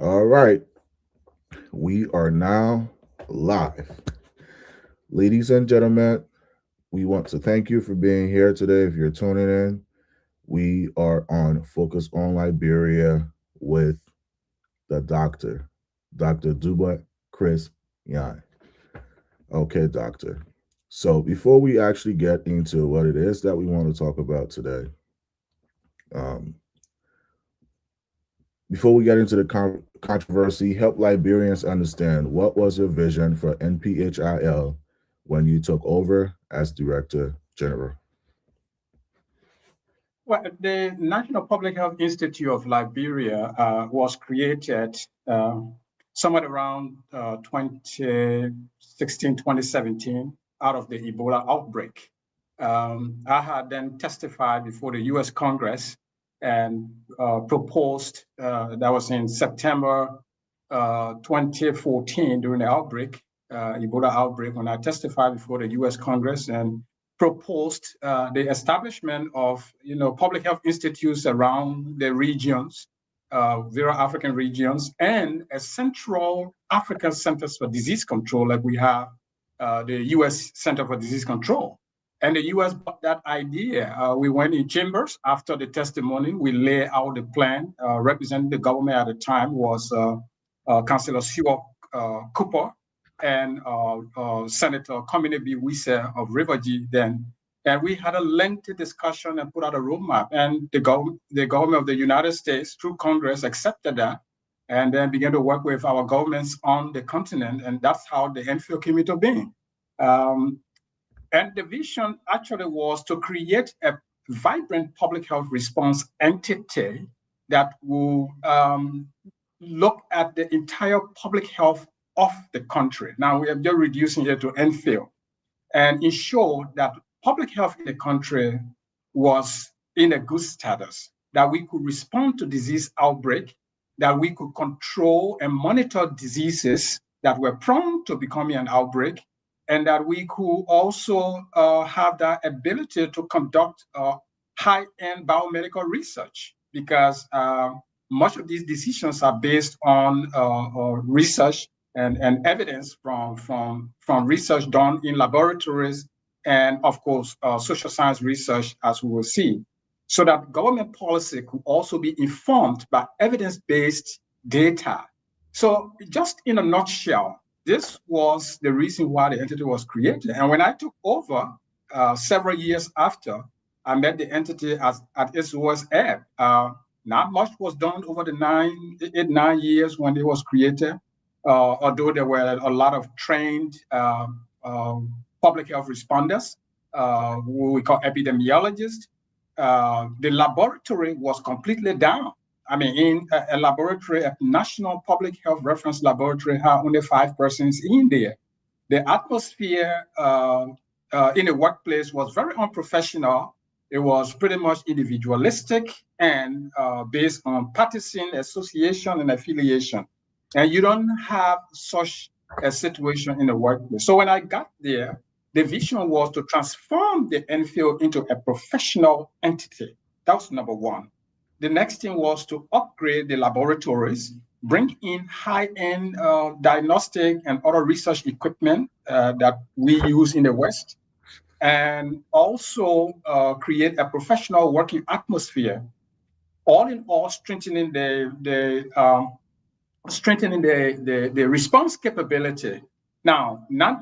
All right, we are now live. Ladies and gentlemen, we want to thank you for being here today. If you're tuning in, we are on Focus on Liberia with the doctor, Dr. Dougbeh Chris Nyan. Okay, doctor. So before we actually get into what it is that we want to talk about today, um, before we get into the controversy, help Liberians understand what was your vision for NPHIL when you took over as Director General. Well, the National Public Health Institute of Liberia was created somewhere around 2016, 2017, out of the Ebola outbreak. I had then testified before the US Congress and proposed, that was in September 2014 during the outbreak, Ebola outbreak, when I testified before the US Congress and proposed the establishment of public health institutes around the regions, various African regions, and a central African centers for disease control, like we have the U.S. Center for Disease Control. And the U.S. bought that idea. We went in chambers after the testimony. We lay out the plan. Representing the government at the time was Councillor Sewell Cooper and Senator Komine B. Wise of Rivergy then. And we had a lengthy discussion and put out a roadmap. And the government of the United States, through Congress, accepted that and then began to work with our governments on the continent. And that's how the NFIL came into being. And the vision actually was to create a vibrant public health response entity that will look at the entire public health of the country. Now we are just reducing it to NFIL and ensure that public health in the country was in a good status, that we could respond to disease outbreak, that we could control and monitor diseases that were prone to becoming an outbreak, and that we could also have that ability to conduct high-end biomedical research, because much of these decisions are based on research and evidence from research done in laboratories and, of course, social science research, as we will see, so that government policy could also be informed by evidence-based data. So just in a nutshell, this was the reason why the entity was created. And when I took over several years after, I met the entity at its worst ebb. Not much was done over the 9 years when it was created, although there were a lot of trained public health responders, who we call epidemiologists. The laboratory was completely down. I mean, in a laboratory, a national public health reference laboratory, had only 5 persons in there. The atmosphere in the workplace was very unprofessional. It was pretty much individualistic and based on partisan association and affiliation. And you don't have such a situation in the workplace. So when I got there, the vision was to transform the NFIL into a professional entity. That was number one. The next thing was to upgrade the laboratories, bring in high-end diagnostic and other research equipment that we use in the West, and also create a professional working atmosphere. All in all, strengthening the response capability. Now, not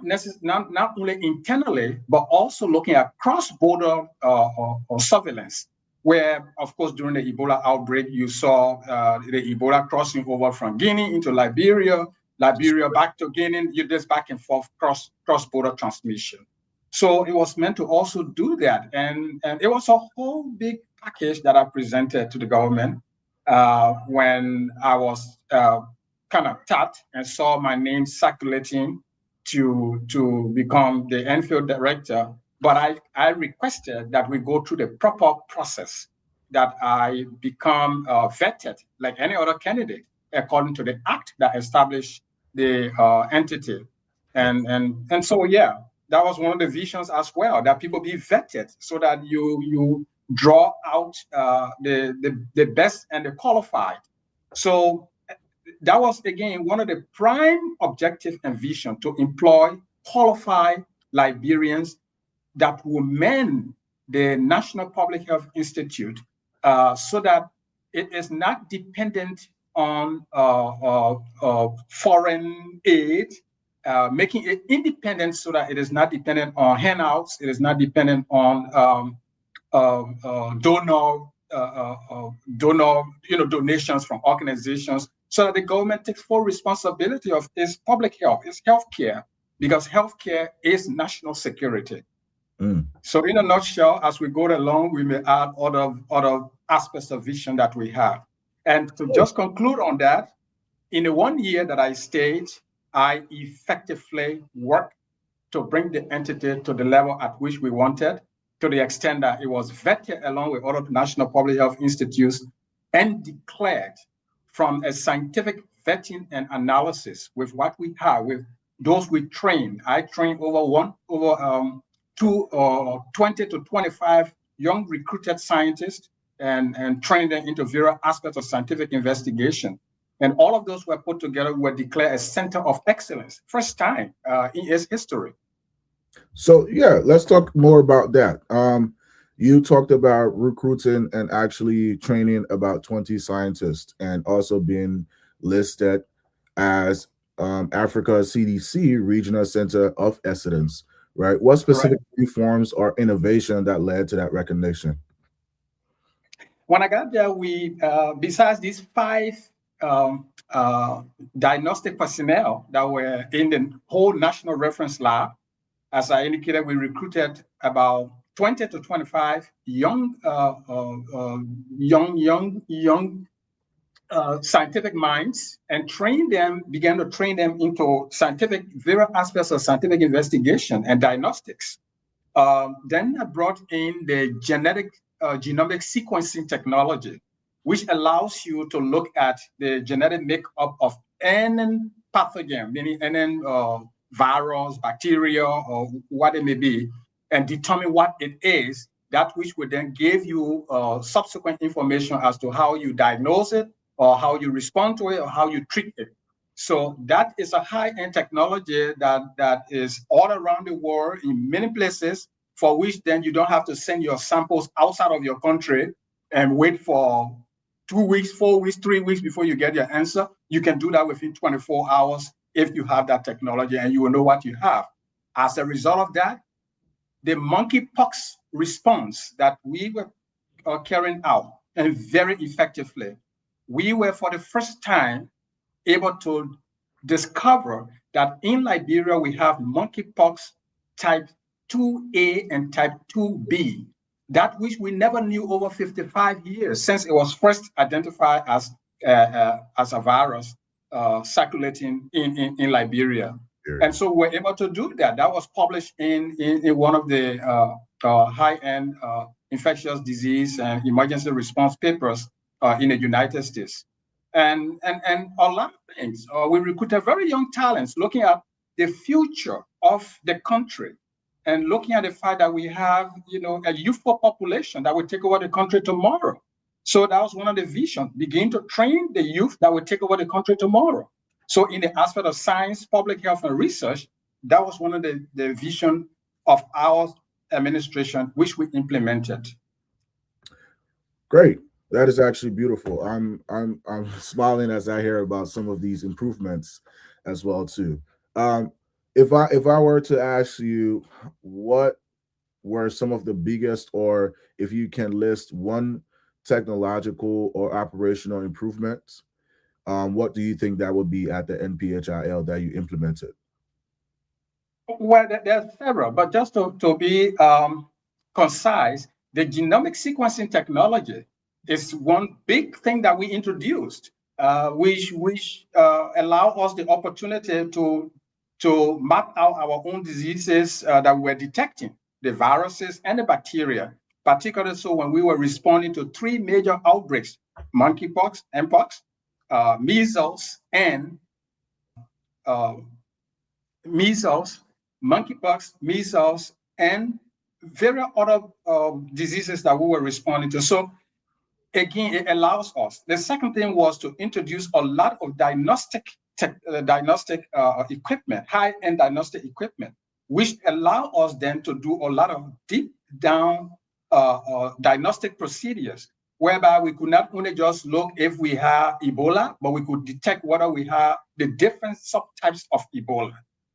only internally, but also looking at cross-border surveillance, where, of course, during the Ebola outbreak, you saw the Ebola crossing over from Guinea into Liberia, Liberia back to Guinea, this back and forth cross-border transmission. So it was meant to also do that. And it was a whole big package that I presented to the government when I was kind of tapped and saw my name circulating to become the NFIL director. But I requested that we go through the proper process, that I become vetted like any other candidate according to the act that established the entity. And so, yeah, that was one of the visions as well, that people be vetted so that you draw out the best and the qualified. So that was again one of the prime objective and vision to employ qualified Liberians that will man the National Public Health Institute so that it is not dependent on foreign aid, making it independent so that it is not dependent on handouts, it is not dependent on donor, donations from organizations, so that the government takes full responsibility of its public health, its healthcare, because healthcare is national security. So in a nutshell, as we go along, we may add other aspects of vision that we have. And to just conclude on that, in the 1 year that I stayed, I effectively worked to bring the entity to the level at which we wanted, to the extent that it was vetted along with other national public health institutes and declared from a scientific vetting and analysis with what we have, with those we trained. I trained over 20 to 25 young recruited scientists and trained them into various aspects of scientific investigation. And all of those were put together, were declared a center of excellence, first time in its history. So yeah, let's talk more about that. You talked about recruiting and actually training about 20 scientists and also being listed as Africa CDC Regional Center of Excellence, right? What specific reforms or innovation that led to that recognition? When I got there, we, besides these five diagnostic personnel that were in the whole national reference lab, as I indicated, we recruited about 20 to 25 young scientific minds and began to train them into various aspects of scientific investigation and diagnostics. Then I brought in the genomic sequencing technology, which allows you to look at the genetic makeup of any pathogen, meaning any virus, bacteria, or what it may be, and determine what it is, that which would then give you subsequent information as to how you diagnose it, or how you respond to it, or how you treat it. So that is a high-end technology that is all around the world in many places, for which then you don't have to send your samples outside of your country and wait for 2 weeks, 4 weeks, 3 weeks before you get your answer. You can do that within 24 hours if you have that technology, and you will know what you have. As a result of that, the monkeypox response that we were carrying out, and very effectively, we were for the first time able to discover that in Liberia we have monkeypox type 2A and type 2B, that which we never knew over 55 years since it was first identified as a virus circulating in Liberia. And so we're able to do that. That was published in one of the high-end infectious disease and emergency response papers in the United States. And a lot of things. We recruited very young talents looking at the future of the country and looking at the fact that we have, a youthful population that will take over the country tomorrow. So that was one of the visions, begin to train the youth that will take over the country tomorrow. So in the aspect of science, public health, and research, that was one of the vision of our administration, which we implemented. Great. That is actually beautiful. I'm smiling as I hear about some of these improvements as well too. If I were to ask you what were some of the biggest, or if you can list one technological or operational improvements, what do you think that would be at the NPHIL that you implemented? Well, there are several, but just to be concise, the genomic sequencing technology is one big thing that we introduced, which allow us the opportunity to map out our own diseases that we're detecting, the viruses and the bacteria, particularly so when we were responding to three major outbreaks: monkeypox, mpox, measles, and monkeypox, measles, and various other diseases that we were responding to. So again, it allows us. The second thing was to introduce a lot of diagnostic equipment, high-end diagnostic equipment, which allow us then to do a lot of deep down diagnostic procedures, whereby we could not only just look if we have Ebola, but we could detect whether we have the different subtypes of Ebola.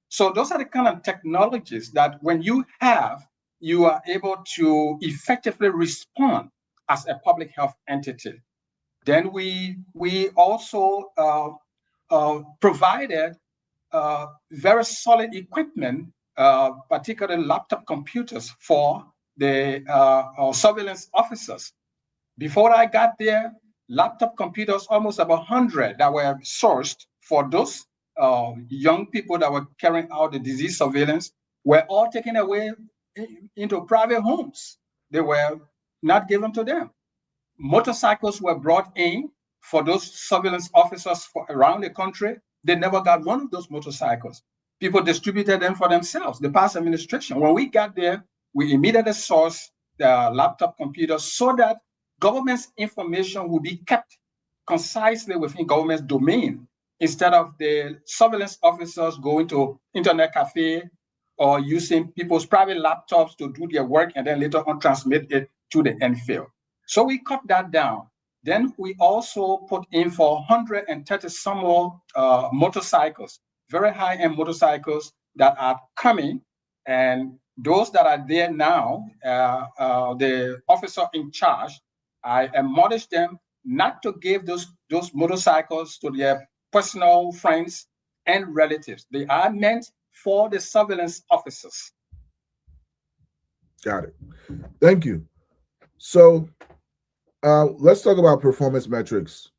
So those are the kind of technologies that when you have, you are able to effectively respond as a public health entity. Then we also provided very solid equipment, particularly laptop computers for the surveillance officers. Before I got there, laptop computers, almost about 100 that were sourced for those young people that were carrying out the disease surveillance, were all taken away into private homes. They were not given to them. Motorcycles were brought in for those surveillance officers around the country. They never got one of those motorcycles. People distributed them for themselves. The past administration, when we got there, we immediately sourced the laptop computers so that government's information will be kept concisely within government's domain, instead of the surveillance officers going to internet cafe or using people's private laptops to do their work and then later on transmit it to the end field. So we cut that down. Then we also put in for 130 some more motorcycles, very high-end motorcycles that are coming. And those that are there now, the officer in charge, I admonish them not to give those motorcycles to their personal friends and relatives. They are meant for the surveillance officers. Got it. Thank you. So let's talk about performance metrics,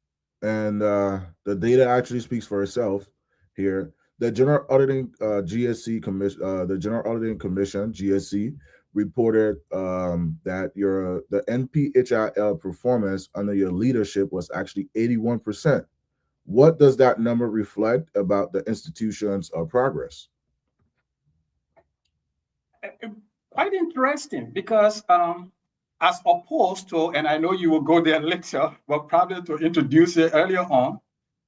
and the data actually speaks for itself here. The General Auditing GSC Commission, the General Auditing Commission (GSC) reported that the NPHIL performance under your leadership was actually 81%. What does that number reflect about the institution's progress? Quite interesting, because as opposed to, and I know you will go there later, but probably to introduce it earlier on,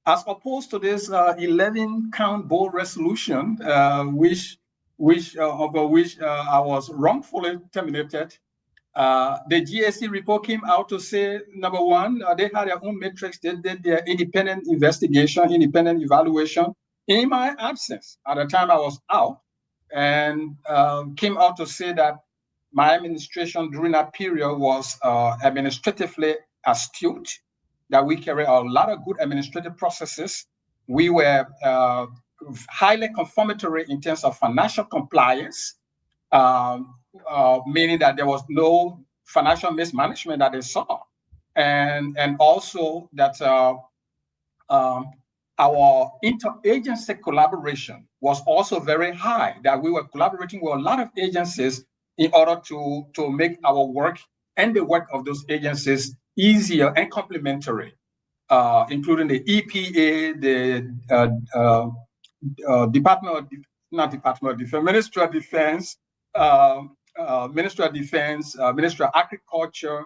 as opposed to this 11 count board resolution, which I was wrongfully terminated. The GSC report came out to say, number one, they had their own metrics. They did their independent investigation, independent evaluation in my absence. At the time I was out, and came out to say that my administration during that period was administratively astute, that we carry a lot of good administrative processes. We were highly conformatory in terms of financial compliance, meaning that there was no financial mismanagement that they saw. And also that our interagency collaboration was also very high, that we were collaborating with a lot of agencies in order to make our work and the work of those agencies easier and complementary, including the EPA, the Ministry of Defense, Ministry of Defense, Ministry of Agriculture,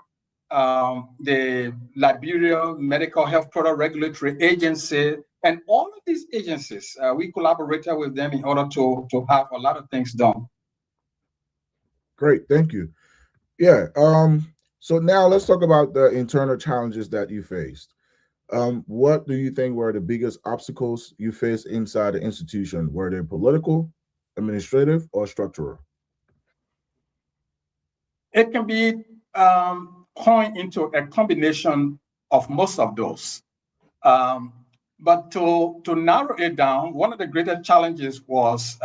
the Liberia Medical Health Product Regulatory Agency, and all of these agencies, we collaborated with them in order to have a lot of things done. Great, thank you. Yeah. So now let's talk about the internal challenges that you faced. What do you think were the biggest obstacles you faced inside the institution? Were they political, administrative, or structural? It can be coined into a combination of most of those. But to narrow it down, one of the greatest challenges was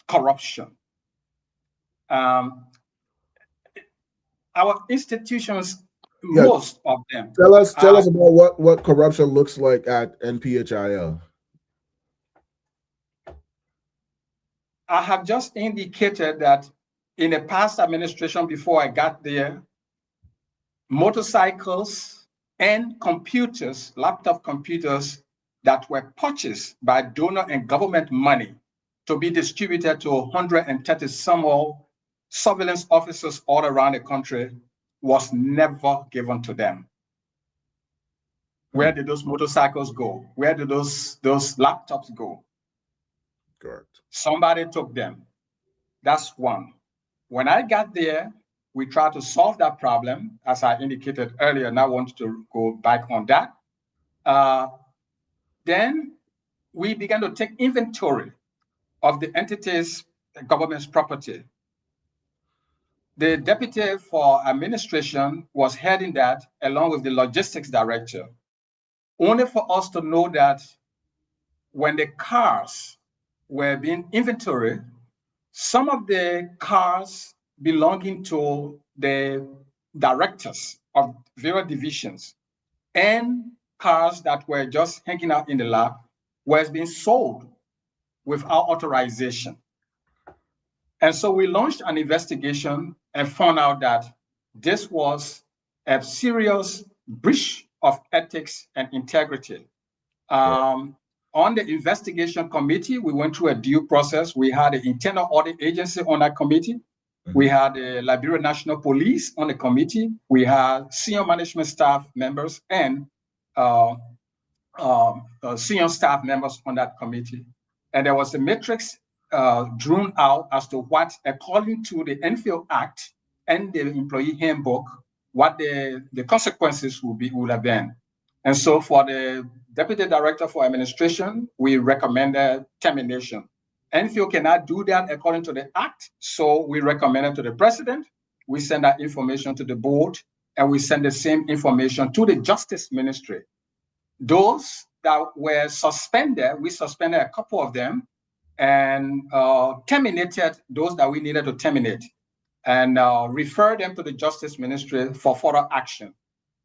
corruption. Our institutions, most of them. Tell us about what corruption looks like at NPHIL. I have just indicated that in the past administration, before I got there, motorcycles and computers, laptop computers that were purchased by donor and government money to be distributed to 130 some more surveillance officers all around the country was never given to them. Where did those motorcycles go? Where did those laptops go? Correct. Somebody took them. That's one. When I got there, we tried to solve that problem, as I indicated earlier, and I want to go back on that. Uh, then we began to take inventory of the entity's government's property. The deputy for administration was heading that along with the logistics director, only for us to know that when the cars were being inventoried, some of the cars belonging to the directors of various divisions and cars that were just hanging out in the lab was being sold without authorization. And so we launched an investigation and found out that this was a serious breach of ethics and integrity. On the investigation committee, we went through a due process. We had an internal audit agency on that committee. We had the Liberia National Police on the committee. We had senior management staff members and senior staff members on that committee. And there was a matrix drawn out as to what, according to the Enfield Act and the employee handbook, what the consequences would have been. And so for the Deputy Director for Administration, we recommended termination. Enfield cannot do that according to the Act, so we recommended to the President. We send that information to the board, and we send the same information to the Justice Ministry. Those that were suspended, we suspended a couple of them and terminated those that we needed to terminate and referred them to the Justice Ministry for further action.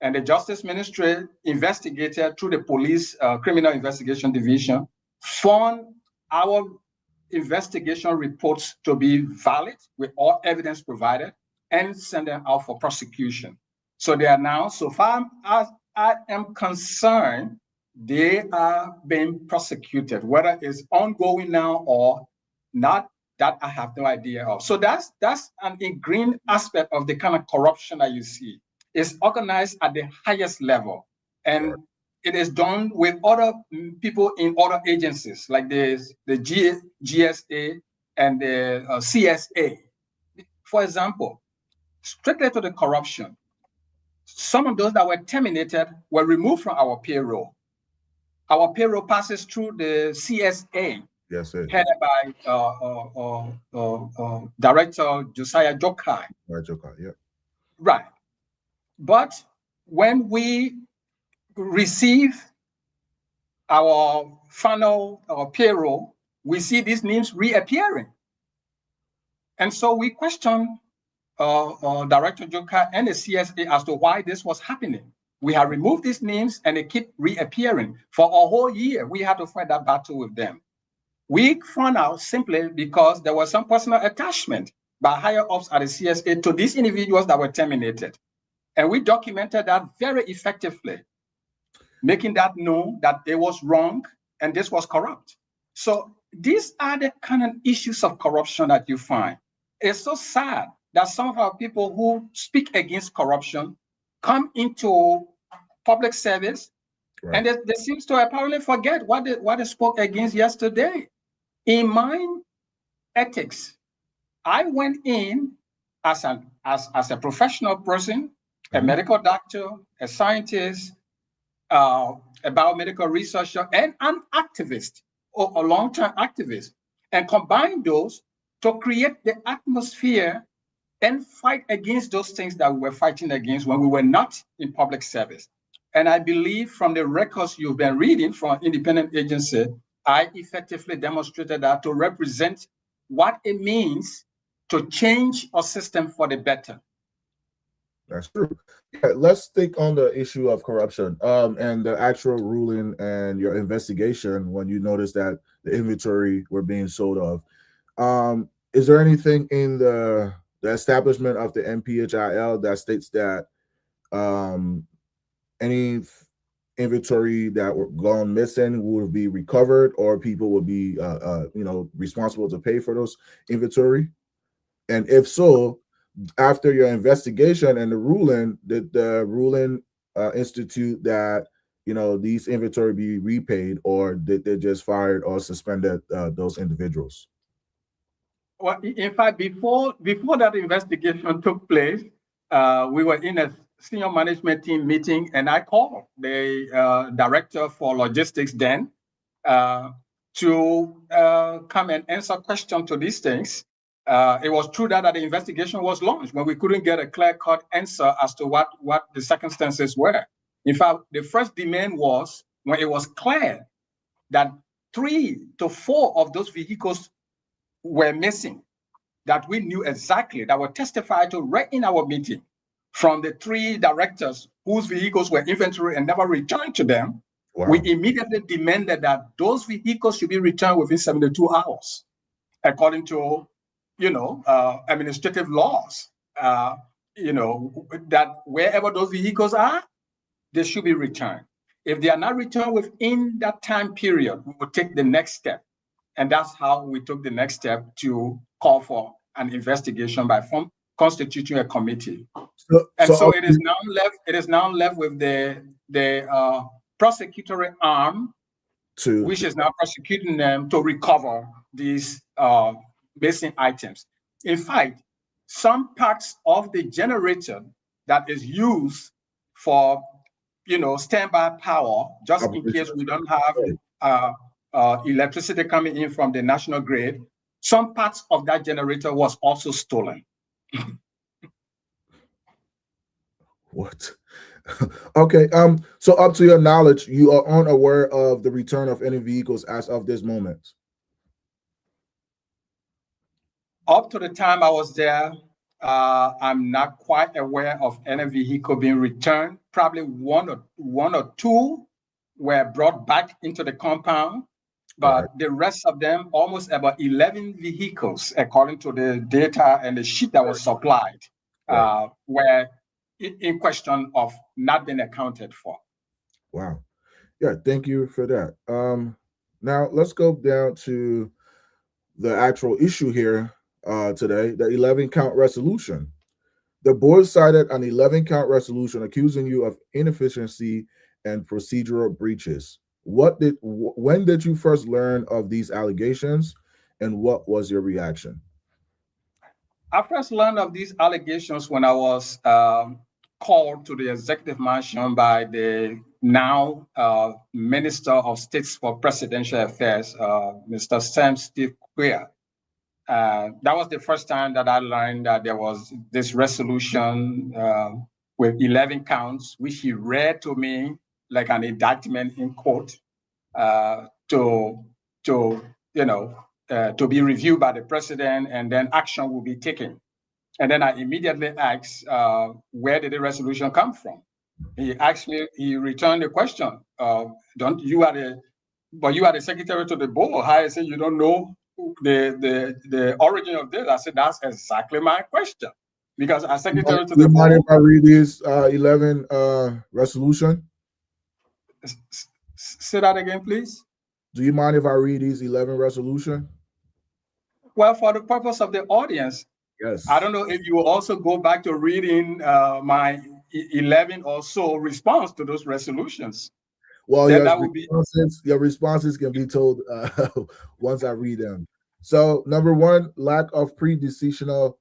And the Justice Ministry investigated through the Police Criminal Investigation Division, found our investigation reports to be valid with all evidence provided, and sent them out for prosecution. So they are now, so far as I am concerned, they are being prosecuted, whether it's ongoing now or not, that I have no idea of. So that's an ingrained aspect of the kind of corruption that you see. It's organized at the highest level, and it is done with other people in other agencies like the GSA and the CSA. For example, strictly to the corruption, some of those that were terminated were removed from our payroll. Our payroll passes through the CSA, headed by Director Josiah Jokai. Right. But when we receive our final payroll, we see these names reappearing. And so we question Director Jokai and the CSA as to why this was happening. We have removed these names and they keep reappearing. For a whole year, we had to fight that battle with them. We found out simply because there was some personal attachment by higher ups at the CSA to these individuals that were terminated. And we documented that very effectively, making that known that it was wrong and this was corrupt. So these are the kind of issues of corruption that you find. It's so sad that some of our people who speak against corruption come into public service, and they seem to apparently forget what they spoke against yesterday. In my ethics, I went in as a professional person, a medical doctor, a scientist, a biomedical researcher, and an activist, or a long-term activist, and combine those to create the atmosphere and fight against those things that we were fighting against when we were not in public service. And I believe from the records you've been reading from an independent agency, I effectively demonstrated that to represent what it means to change a system for the better. That's true. Yeah, let's think on the issue of corruption and the actual ruling and your investigation when you noticed that the inventory were being sold off. Is there anything in the establishment of the NPHIL that states that any inventory that were gone missing would be recovered, or people would be responsible to pay for those inventory? And if so, after your investigation and the ruling, did the ruling institute that these inventory be repaid, or did they just fired or suspended those individuals? Well, in fact, before that investigation took place, we were in a senior management team meeting, and I called the director for logistics then uh, to come and answer questions to these things. It was true that the investigation was launched when we couldn't get a clear-cut answer as to what the circumstances were. In fact, the first demand was when it was clear that 3 to 4 of those vehicles were missing, that we knew exactly, that were testified to right in our meeting from the 3 directors whose vehicles were inventory and never returned to them. We Wow. immediately demanded that those vehicles should be returned within 72 hours, according to, administrative laws. That wherever those vehicles are, they should be returned. If they are not returned within that time period, we will take the next step. And that's how we took the next step to call for an investigation by constituting a committee. And so it is now left. It is now left with the prosecutory arm, which to is now prosecuting them to recover these missing items. In fact, some parts of the generator that is used for standby power, just in operation case we don't have electricity coming in from the national grid, some parts of that generator was also stolen. what? Okay. So up to your knowledge, you are unaware of the return of any vehicles as of this moment. Up to the time I was there, I'm not quite aware of any vehicle being returned. Probably one or two were brought back into the compound, All right. but the rest of them, almost about 11 vehicles, according to the data and the sheet that was supplied, Right. were in question of not being accounted for. Wow. Yeah. Thank you for that. Now let's go down to the actual issue here today, the 11 count resolution. The board cited an 11 count resolution accusing you of inefficiency and procedural breaches. When did you first learn of these allegations, and what was your reaction? I first learned of these allegations when I was called to the executive mansion by the now Minister of States for Presidential Affairs, Mr. Sam Steve Queer. That was the first time that I learned that there was this resolution with 11 counts, which he read to me like an indictment in court to to to be reviewed by the president, and then action will be taken. And then I immediately asked, where did the resolution come from? He asked me, he returned the question. Don't you are the, but you are the secretary to the board. I said, you don't know the origin of this. I said, that's exactly my question. Because as secretary to Do the you mind if board, I read these 11 resolution? say that again, please. Do you mind if I read these 11 resolution? Well, for the purpose of the audience, I Yes. don't know if you will also go back to reading my 11 or so response to those resolutions. Well, Then that will be your responses can be told once I read them. So, number one, lack of pre-decisional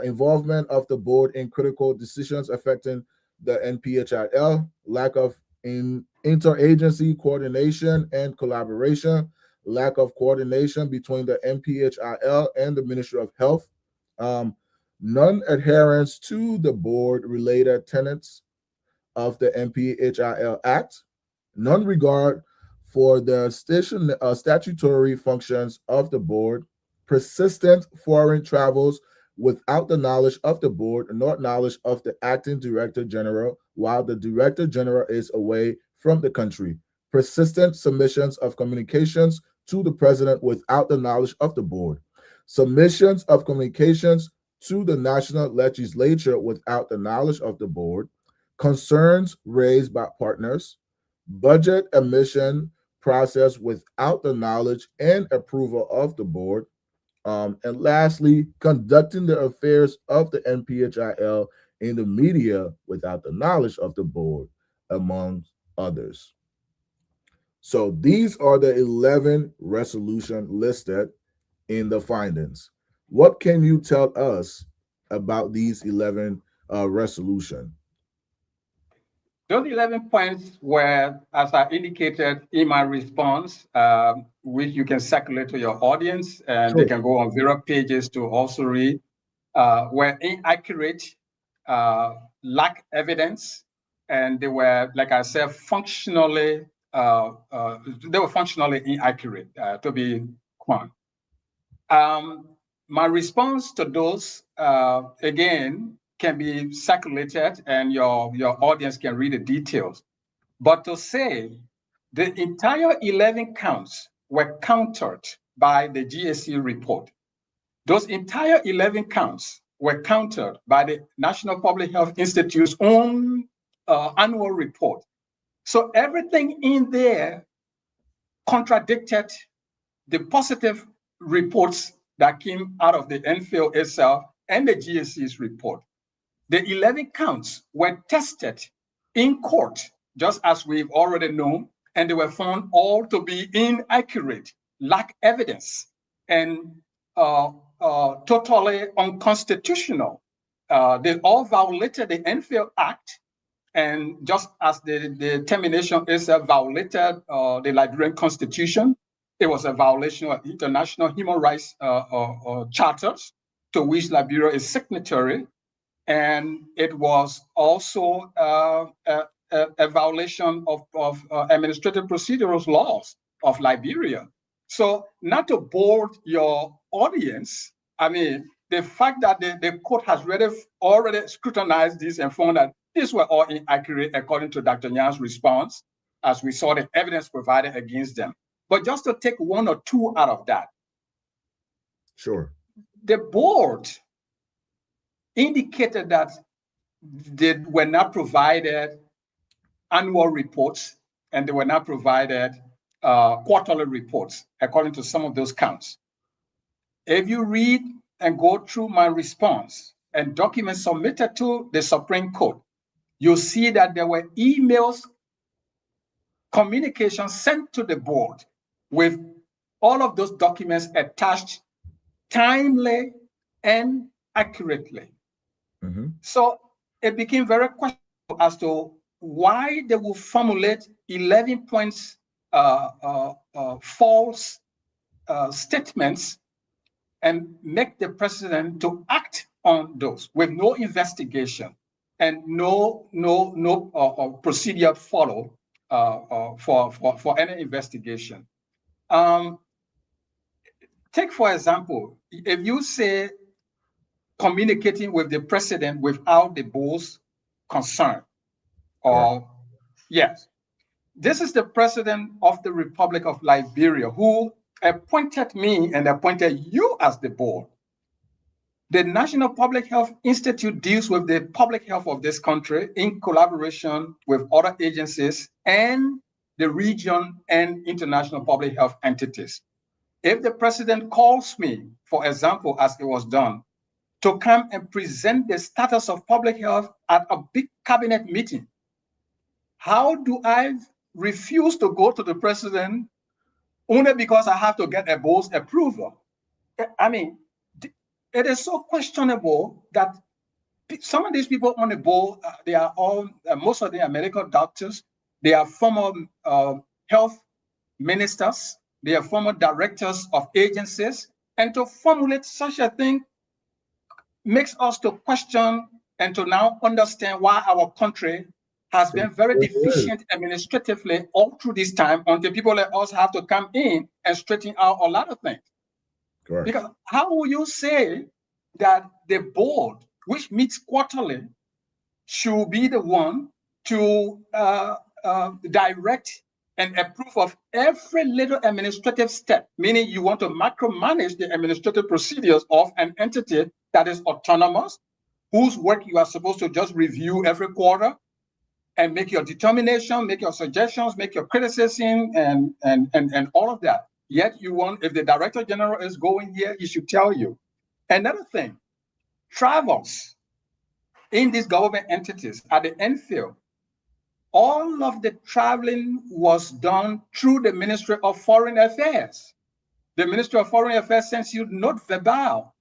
involvement of the board in critical decisions affecting the NPHIL, lack of interagency coordination and collaboration, lack of coordination between the NPHIL and the Ministry of Health, um, non-adherence to the board-related tenets of the NPHIL Act, none regard for the statutory functions of the board, persistent foreign travels without the knowledge of the board nor knowledge of the acting director general while the director general is away from the country, persistent submissions of communications to the president without the knowledge of the board, submissions of communications to the national legislature without the knowledge of the board, concerns raised by partners, budget admission process without the knowledge and approval of the board, and lastly, conducting the affairs of the NPHIL in the media without the knowledge of the board, among others. So these are the 11 resolution listed in the findings. What can you tell us about these 11 resolution? Those 11 points were, as I indicated in my response, which you can circulate to your audience, and they Sure. can go on various pages to also read, were inaccurate, lack evidence, and they were, like I said, they were functionally inaccurate, to be quant. My response to those, again, can be circulated and your audience can read the details. But to say the entire 11 counts were countered by the GSC report, those entire 11 counts were countered by the National Public Health Institute's own annual report. So everything in there contradicted the positive reports that came out of the NFIL itself and the GSC's report. The 11 counts were tested in court, just as we've already known, and they were found all to be inaccurate, lack evidence, and totally unconstitutional. They all violated the NFIL Act, and just as the termination itself violated the Liberian Constitution, it was a violation of international human rights charters to which Liberia is signatory, and it was also a violation of administrative procedural laws of Liberia. So, not to bore your audience, I mean, the fact that the court has already scrutinized this and found that these were all inaccurate according to Dr. Nyan's response, as we saw the evidence provided against them. But just to take one or two out of that, Sure. the board indicated that they were not provided annual reports and they were not provided quarterly reports, according to some of those counts. If you read and go through my response and documents submitted to the Supreme Court, you'll see that there were emails, communications sent to the board with all of those documents attached timely and accurately. Mm-hmm. So it became very questionable as to why they will formulate 11 points false statements and make the president to act on those with no investigation and no procedure followed for any investigation. Take, for example, if you say communicating with the president without the board's concern, or yes, this is the president of the Republic of Liberia who appointed me and appointed you as the board. The National Public Health Institute deals with the public health of this country in collaboration with other agencies and the region and international public health entities. If the president calls me, for example, as it was done, to come and present the status of public health at a big cabinet meeting, how do I refuse to go to the president only because I have to get a board's approval? I mean, it is so questionable that some of these people on the board, they are all, most of them are medical doctors, they are former health ministers, they are former directors of agencies, and to formulate such a thing makes us to question and to now understand why our country has been very deficient administratively all through this time until people like us have to come in and straighten out a lot of things. Correct. Because how will you say that the board, which meets quarterly, should be the one to direct and approve of every little administrative step, meaning you want to micromanage the administrative procedures of an entity that is autonomous, whose work you are supposed to just review every quarter and make your determination, make your suggestions, make your criticism, and all of that. Yet you want, if the director general is going here, he should tell you. Another thing, travels in these government entities at the NFIL all of the traveling was done through the Ministry of Foreign Affairs. The Ministry of Foreign Affairs sends you note verbal.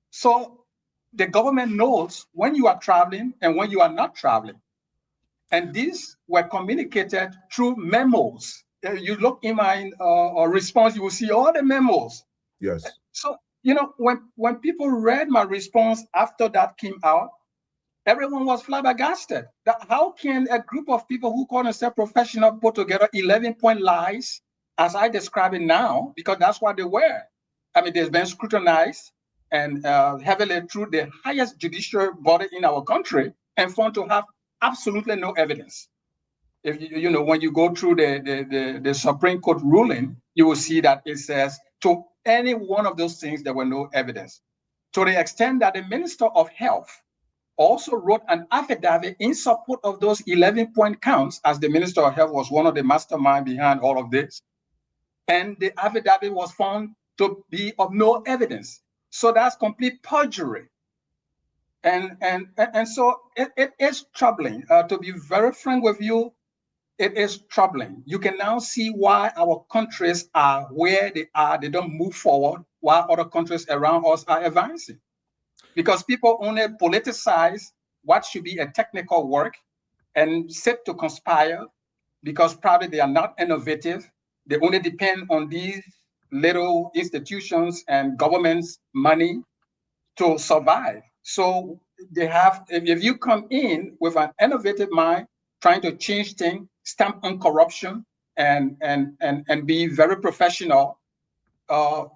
So the government knows when you are traveling and when you are not traveling. And these were communicated through memos. You look in my response, you will see all the memos. Yes. So, when people read my response after that came out, everyone was flabbergasted. How can a group of people who call themselves professional put together 11-point lies, as I describe it now, because that's what they were. I mean, they've been scrutinized and heavily through the highest judicial body in our country and found to have absolutely no evidence. If when you go through the Supreme Court ruling, you will see that it says to any one of those things, there were no evidence. To the extent that the Minister of Health also wrote an affidavit in support of those 11-point counts, as the Minister of Health was one of the masterminds behind all of this. And the affidavit was found to be of no evidence. So that's complete perjury. And so it is troubling. To be very frank with you, it is troubling. You can now see why our countries are where they are. They don't move forward, while other countries around us are advancing. Because people only politicize what should be a technical work and sit to conspire because probably they are not innovative. They only depend on these little institutions and governments' money to survive. So they have, if you come in with an innovative mind, trying to change things, stamp on corruption, and be very professional,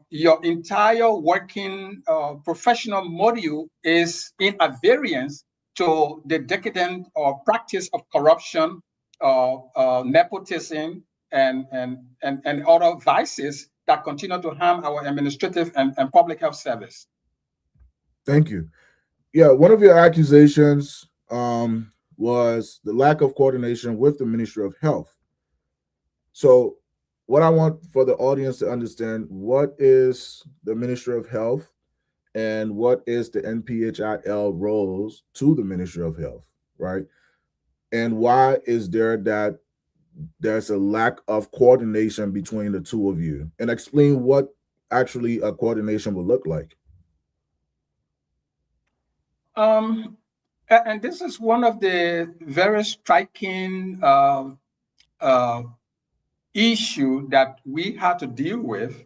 your entire working professional module is in a variance to the decadent practice of corruption, nepotism, and other vices that continue to harm our administrative and public health service. Thank you. Yeah, one of your accusations was the lack of coordination with the Ministry of Health. So, what I want for the audience to understand, what is the Ministry of Health and what is the NPHIL roles to the Ministry of Health, right? And why is there's a lack of coordination between the two of you? And explain what actually a coordination would look like. And this is one of the very striking uh, issue that we had to deal with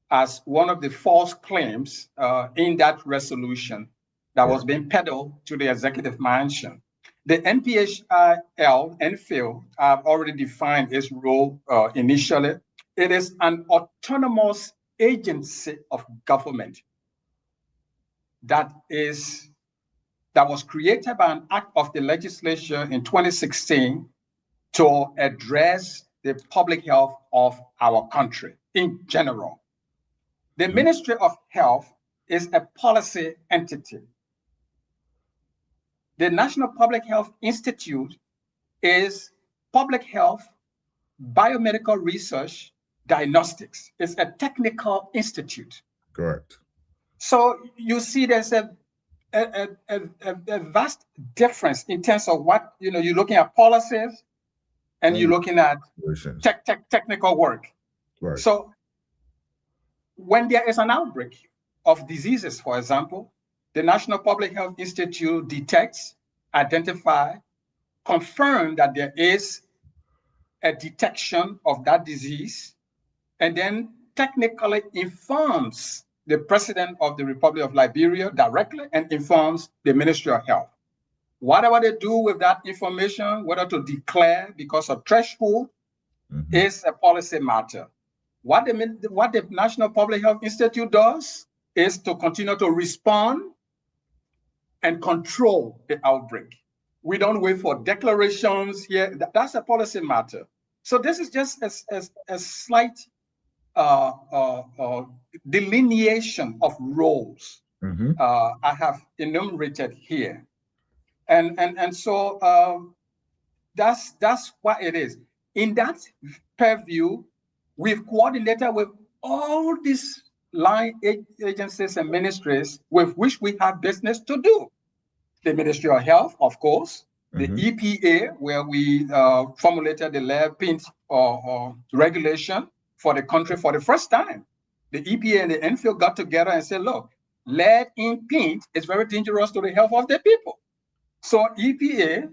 as one of the false claims in that resolution that was being peddled to the executive mansion. The NPHIL, NPHIL, I've already defined its role initially. It is an autonomous agency of government that was created by an act of the legislature in 2016 to address the public health of our country in general. The Ministry of Health is a policy entity. The National Public Health Institute is public health, biomedical research, diagnostics. It's a technical institute. Correct. So you see there's a vast difference in terms of what, you're looking at policies and you're looking at technical work. Right. So when there is an outbreak of diseases, for example, the National Public Health Institute detects, identify, confirm that there is a detection of that disease, and then technically informs the President of the Republic of Liberia directly and informs the Ministry of Health. Whatever they do with that information, whether to declare because of threshold, is a policy matter. What the National Public Health Institute does is to continue to respond and control the outbreak. We don't wait for declarations here. That's a policy matter. So this is just a slight delineation of roles I have enumerated here. And so that's what it is. In that purview, we've coordinated with all these line agencies and ministries with which we have business to do. The Ministry of Health, of course, The Mm-hmm. EPA, where we formulated the lead paint or regulation for the country for the first time. The EPA and the Enfield got together and said, look, lead in paint is very dangerous to the health of the people. So EPA,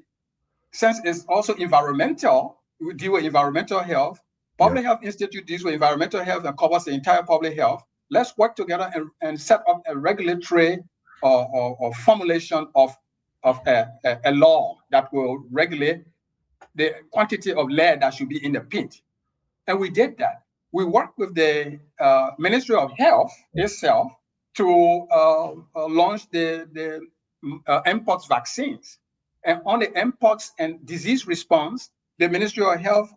since it's also environmental, we deal with environmental health. Yeah. Public Health Institute deals with environmental health and covers the entire public health. Let's work together and set up a regulatory or formulation of a law that will regulate the quantity of lead that should be in the paint. And we did that. We worked with the Ministry of Health itself to launch the mpox vaccines. And on the mpox and disease response, the Ministry of Health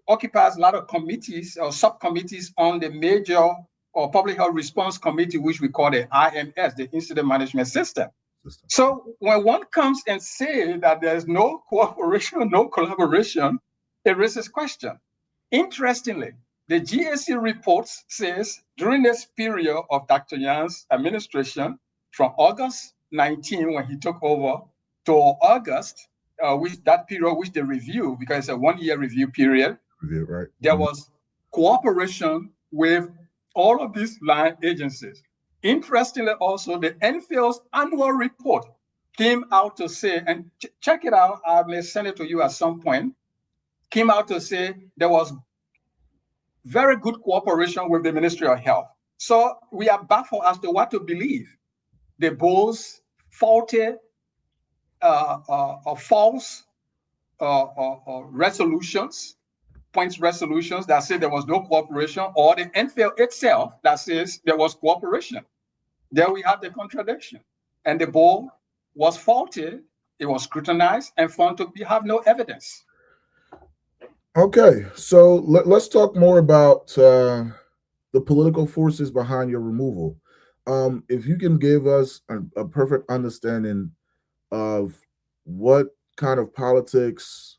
occupies a lot of committees or subcommittees on the major or public health response committee, which we call the IMS, the Incident Management System. So when one comes and say that there's no cooperation, no collaboration, it raises question. Interestingly, the GAC report says during this period of Dr. Nyan's administration, from August 19, when he took over, to August, which that period which they review, because it's a 1 year review period, Right. there was cooperation with all of these line agencies. Interestingly, also, the Enfield's annual report came out to say, and check it out, I may send it to you at some point, came out to say there was very good cooperation with the Ministry of Health. So we are baffled as to what to believe. The Bulls faulty or false resolutions, points resolutions that say there was no cooperation, or the Enfield itself that says there was cooperation. There we have the contradiction. And the Bull was faulty, it was scrutinized and found to have no evidence. Okay, so let's talk more about the political forces behind your removal. If you can give us a perfect understanding of what kind of politics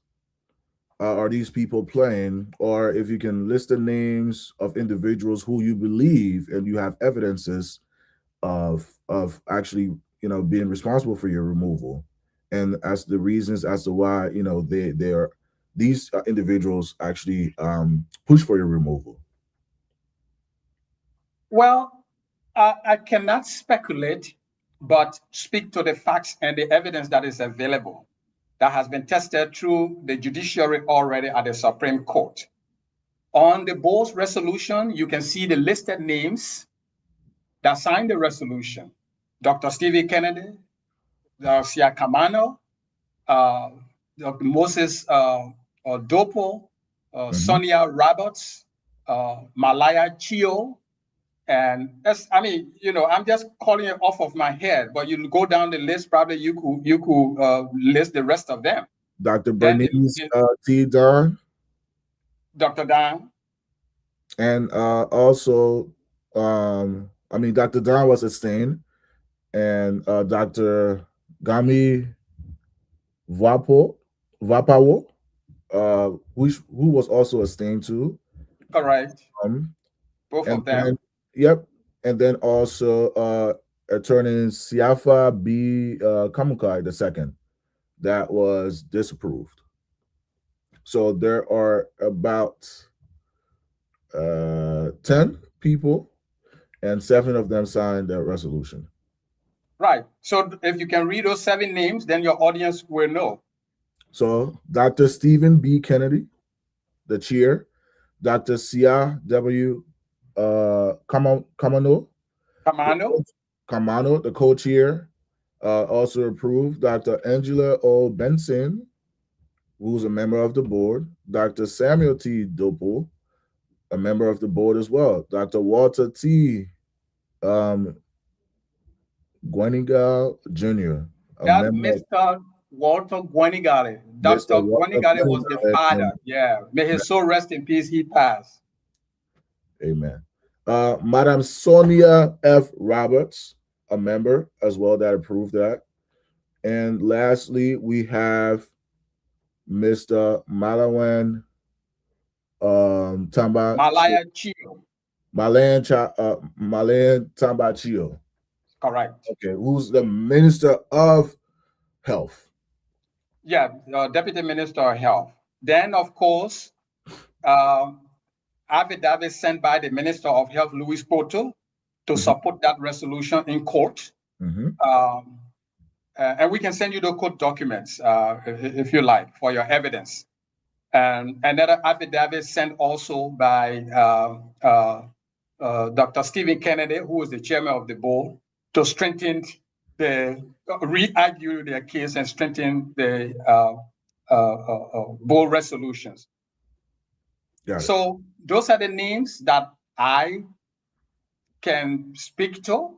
are these people playing, or if you can list the names of individuals who you believe and you have evidences of actually being responsible for your removal, and as the reasons as to why they're these individuals actually push for your removal. Well, I cannot speculate, but speak to the facts and the evidence that is available that has been tested through the judiciary already at the Supreme Court. On the Bowles resolution, you can see the listed names that signed the resolution. Dr. Stevie Kennedy, Sia Kamano, Dr. Moses Dopo, Mhm. Sonia Roberts, Malaya Chio, and I'm just calling it off of my head, but you go down the list, probably you could list the rest of them. Dr. Then Bernice T. Dunn, Dr. Dan, and also, Dr. Dunn was abstained, and Dr. Gami Vapo Vapawo, who was also abstained too. correct, Um, both and of then, them, yep, and then also Attorney Siafa B. Kamukai the second, that was disapproved. So there are about 10 people, and 7 of them signed that resolution. right. So if you can read those 7 names, then your audience will know. So Dr. Stephen B. Kennedy, the chair, Dr. Sia W. Kamano, Kamano, the co-chair, also approved. Dr. Angela O. Benson, who's a member of the board. Dr. Samuel T. Dopo, a member of the board as well. Dr. Walter T. Um, Guanigal Jr., a that's member of Mr. Walter Guanigale. Mr. Dr. Walter Guanigale was the Guanigal. father. Yeah, may his soul rest in peace. He passed. Amen. Madam Sonia F. Roberts, a member as well that approved that. And lastly, we have Mr. Malawan Tamba Malaya Chio, Malayan Tambachio. correct. Okay, who's the Minister of Health. Yeah, Deputy Minister of Health. Then, of course, uh, affidavit sent by the Minister of Health, Louis Porto, to Mm-hmm. support that resolution in court. Mm-hmm. And we can send you the court documents if you like for your evidence. And another affidavit sent also by Dr. Stephen Kennedy, who was the chairman of the board, to strengthen re-argue their case and strengthen the board resolutions. Got it. So those are the names that I can speak to.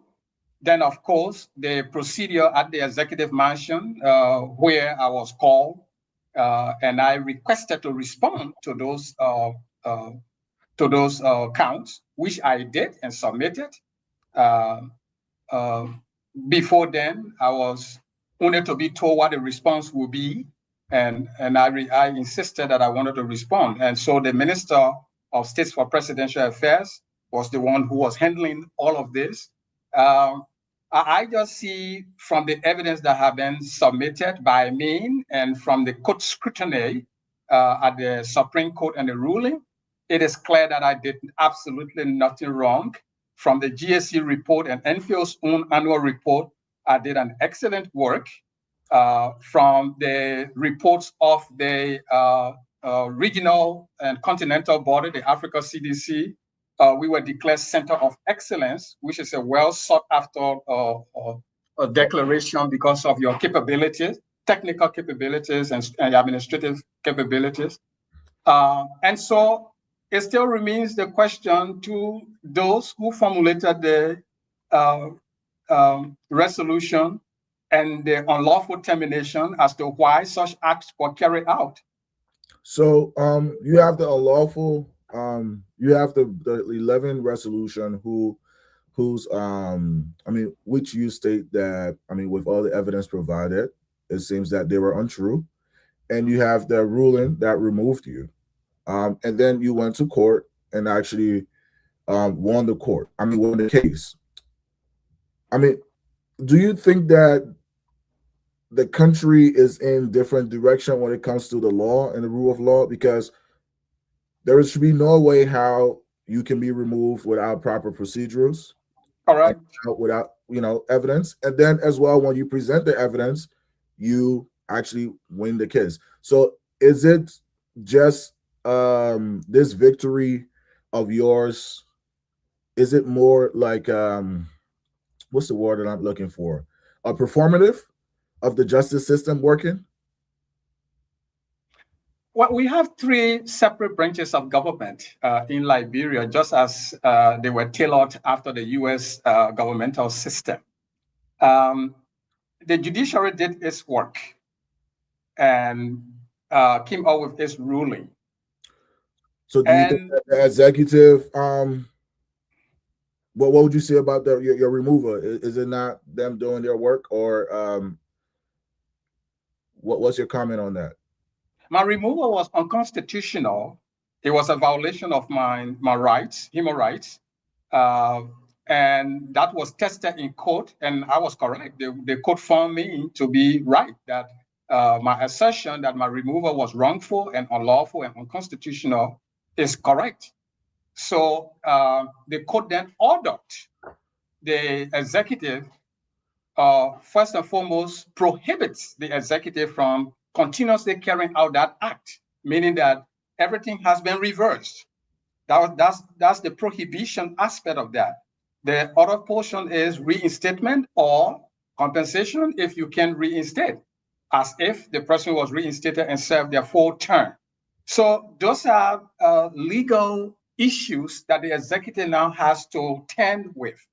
Then, of course, the procedure at the executive mansion, where I was called, and I requested to respond to those counts, which I did and submitted. Uh, uh, Before then, I was only to be told what the response would be, and I insisted that I wanted to respond. And so the Minister of State for Presidential Affairs was the one who was handling all of this. Um, I just see from the evidence that have been submitted by me and from the court scrutiny at the Supreme Court and the ruling, it is clear that I did absolutely nothing wrong. From the GSC report and Enfield's own annual report, I did an excellent work. From the reports of the regional and continental body, the Africa CDC, we were declared Center of Excellence, which is a well sought after declaration because of your capabilities, technical capabilities, and administrative capabilities. And so it still remains the question to those who formulated the uh, resolution and the unlawful termination as to why such acts were carried out. So you have the unlawful you have the 11 resolution who's I mean, which you state that, I mean, with all the evidence provided, it seems that they were untrue. And you have the ruling that removed you. And then you went to court and actually won the court. I mean, won the case. I mean, do you think that the country is in different direction when it comes to the law and the rule of law? Because there should be no way how you can be removed without proper procedures All and right. without evidence, and then as well when you present the evidence, you actually win the case. So is it just this victory of yours, is it more like what's the word that I'm looking for, a performative of the justice system working? Well, we have three separate branches of government in Liberia, just as they were tailored after the US governmental system. Um, the judiciary did its work and came out with its ruling. So do you think And that the executive what would you say about your removal? Is it not them doing their work, or what's your comment on that? my removal was unconstitutional. It was a violation of my rights, human rights. Uh, and that was tested in court, and I was correct. The court found me to be right, that my assertion that my removal was wrongful and unlawful and unconstitutional is correct. So the court then ordered the executive, first and foremost, prohibits the executive from continuously carrying out that act, meaning that everything has been reversed. That's the prohibition aspect of that. The other portion is reinstatement or compensation if you can reinstate, as if the person was reinstated and served their full term. So those are legal issues that the executive now has to tend with.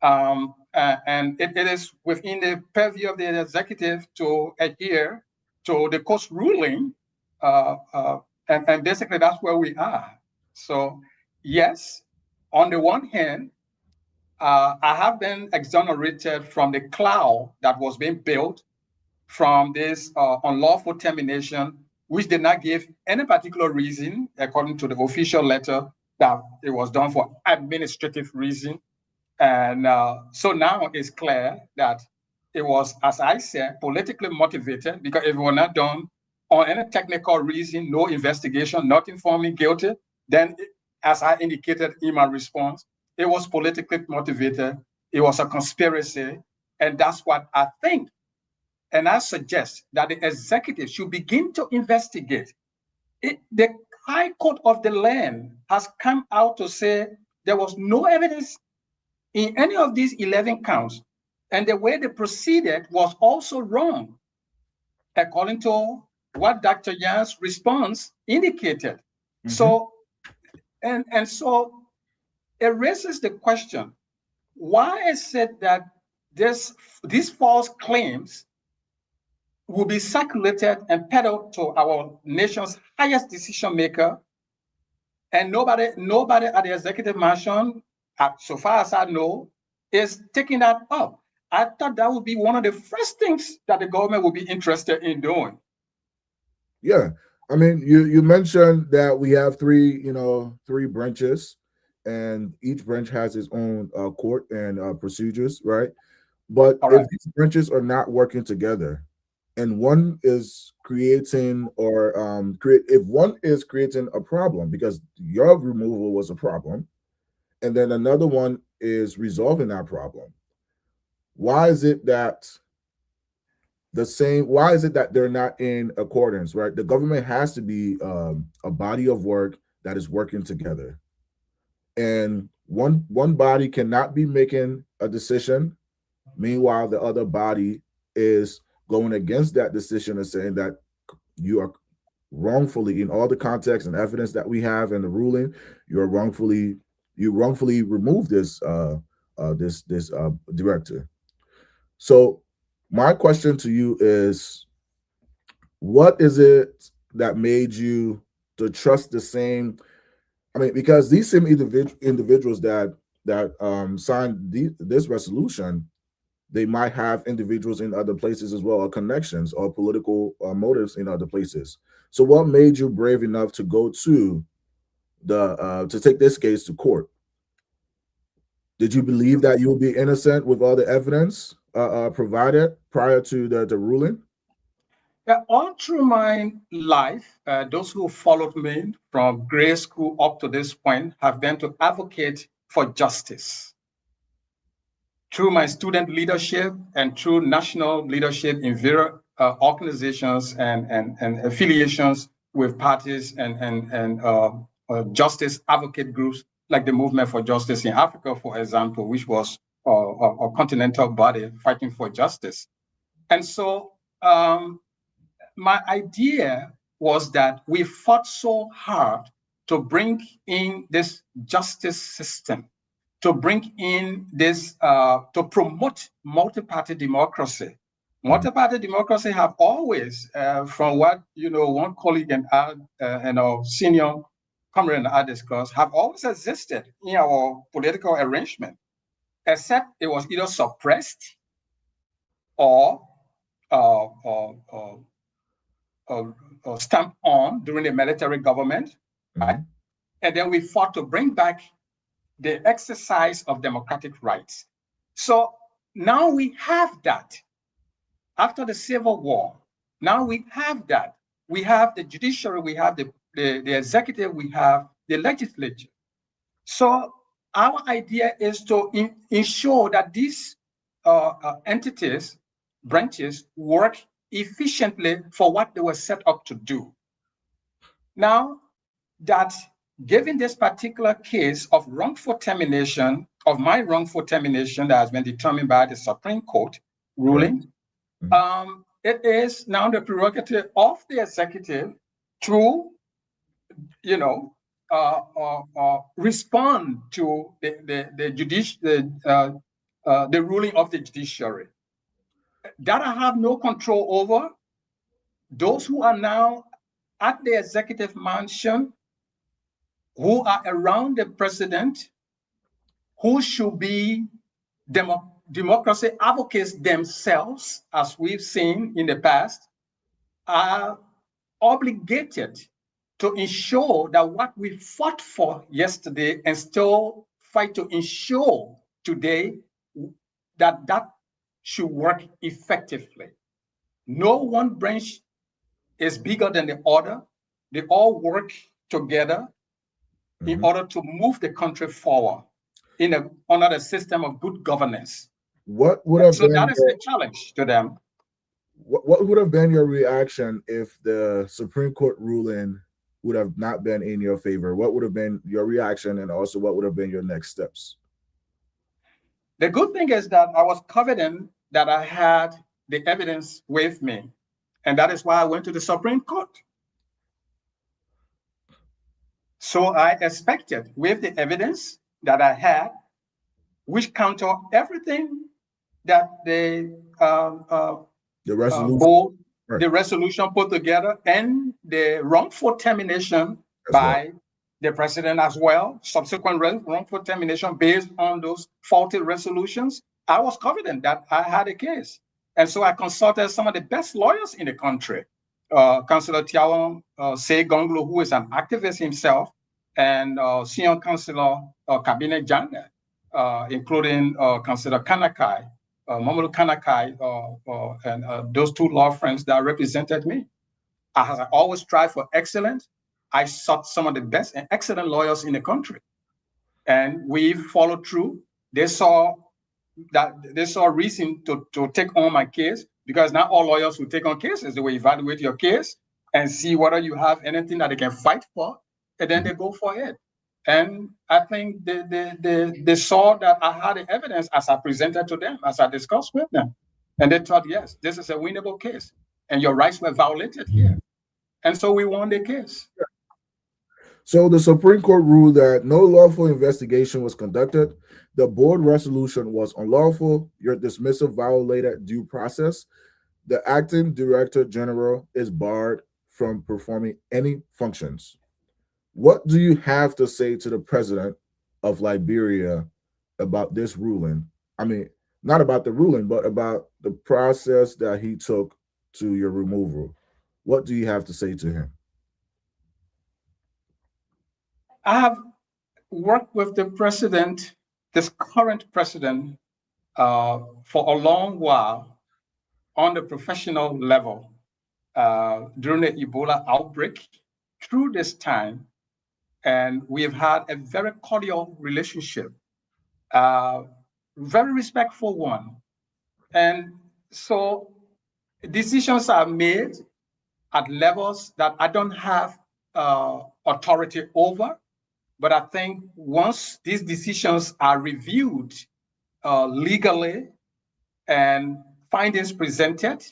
And it is within the purview of the executive to adhere to the court's ruling. And basically, that's where we are. So, yes, on the one hand, I have been exonerated from the cloud that was being built from this unlawful termination, which did not give any particular reason, according to the official letter, that it was done for administrative reason. And so now it's clear that it was, as I said, politically motivated, because if it were not done on any technical reason, no investigation, nothing for me guilty, then, as I indicated in my response, it was politically motivated. It was a conspiracy. And that's what I think. And I suggest that the executive should begin to investigate. The High Court of the land has come out to say there was no evidence in any of these 11 counts. And the way they proceeded was also wrong, according to what Dr. Yan's response indicated. Mm-hmm. So, and so it raises the question, why is it that these false claims will be circulated and peddled to our nation's highest decision maker, and nobody at the executive mansion, so far as I know, is taking that up? I thought that would be one of the first things that the government would be interested in doing. Yeah, I mean, you mentioned that we have three branches, and each branch has its own court and procedures, right? But if these branches are not working together, and one is creating if one is creating a problem because your removal was a problem, and then another one is resolving that problem, why is it that they're not in accordance, right? The government has to be a body of work that is working together, and one body cannot be making a decision, meanwhile the other body is going against that decision and saying that you are wrongfully, in all the context and evidence that we have in the ruling, you wrongfully removed this director. So my question to you is, what is it that made you to trust the same? I mean, because these same individuals that signed this resolution, they might have individuals in other places as well, or connections or political motives in other places. So what made you brave enough to go to to take this case to court? Did you believe that you would be innocent with all the evidence provided prior to the ruling? Yeah, all through my life, those who followed me from grade school up to this point have been to advocate for justice. Through my student leadership and through national leadership in various organizations and affiliations with parties and justice advocate groups, like the Movement for Justice in Africa, for example, which was a continental body fighting for justice. And so my idea was that we fought so hard to bring in this justice system, to bring in this, to promote multi-party democracy. Multi-party democracy have always, from what one colleague and our senior comrade and I discussed, have always existed in our political arrangement, except it was either suppressed or stamped on during the military government, right? And then we fought to bring back the exercise of democratic rights. So now we have that. After the Civil War, now we have that. We have the judiciary, we have the executive, we have the legislature. So our idea is to ensure that these entities, branches, work efficiently for what they were set up to do. Now that, given this particular case of wrongful termination, of my wrongful termination that has been determined by the Supreme Court ruling, it is now the prerogative of the executive to, respond to the ruling of the judiciary. That I have no control over. Those who are now at the executive mansion, who are around the president, who should be democracy advocates themselves, as we've seen in the past, are obligated to ensure that what we fought for yesterday and still fight to ensure today, that should work effectively. No one branch is bigger than the other. They all work together in Mhm. order to move the country forward under the system of good governance. What would And have so that been is the challenge to them. what would have been your reaction if the Supreme Court ruling would have not been in your favor? What would have been your reaction, and also what would have been your next steps? The good thing is that I was confident that I had the evidence with me. And that is why I went to the Supreme Court. So I expected, with the evidence that I had, which counter everything that The resolution, both right? the resolution put together and the wrongful termination As well. by the president as well, subsequent wrongful termination based on those faulty resolutions. I was confident that I had a case. And so I consulted some of the best lawyers in the country. Councillor Tiawon Se Gonglo, who is an activist himself, and senior councillor Cabinet Janda, including Councillor Kanakai, Mamadou Kanakai, and those two law firms that represented me. As I always strive for excellence, I sought some of the best and excellent lawyers in the country. And we followed through. They saw reason to take on my case, because not all lawyers will take on cases. They will evaluate your case and see whether you have anything that they can fight for, and then they go for it. And I think they saw that I had the evidence as I presented to them, as I discussed with them. And they thought, yes, this is a winnable case. And your rights were violated here. And so we won the case. So the Supreme Court ruled that no lawful investigation was conducted. The board resolution was unlawful. Your dismissal violated due process. The acting director general is barred from performing any functions. What do you have to say to the president of Liberia about this ruling? I mean, not about the ruling, but about the process that he took to your removal. What do you have to say to him? I have worked with the president, this current president, for a long while on the professional level during the Ebola outbreak through this time. And we have had a very cordial relationship, uh, very respectful one. And so decisions are made at levels that I don't have authority over. But I think once these decisions are reviewed legally and findings presented,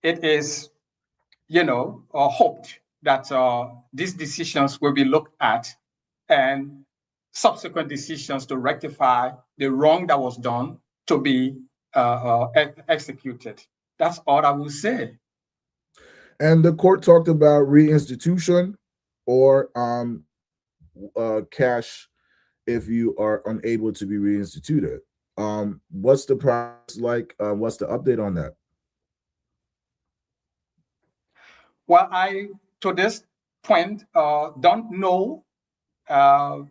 it is, hoped that these decisions will be looked at and subsequent decisions to rectify the wrong that was done to be executed. That's all I will say. And the court talked about reinstitution or cash if you are unable to be reinstituted. What's the process like? What's the update on that? Well, I, to this point, don't know. Uh,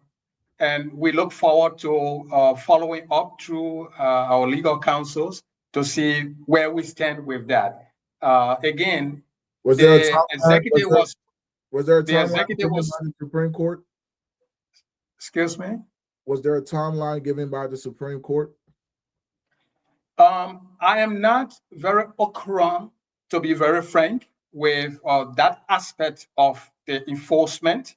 and we look forward to following up through our legal counsels to see where we stand with that. Again, Was there a the timeline? executive was Was there a the timeline executive given by was the Supreme Court? excuse me. Was there a timeline given by the Supreme Court? I am not very okra, to be very frank, with that aspect of the enforcement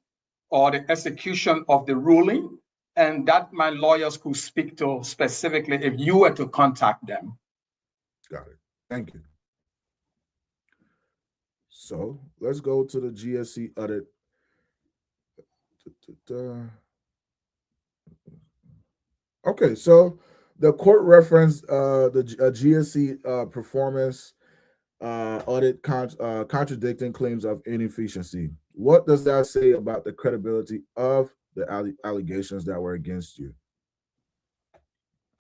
or the execution of the ruling, and that my lawyers could speak to specifically if you were to contact them. Got it. Thank you. So let's go to the GSC audit. Okay, so the court referenced the GSC performance audit contradicting claims of inefficiency. What does that say about the credibility of the allegations that were against you?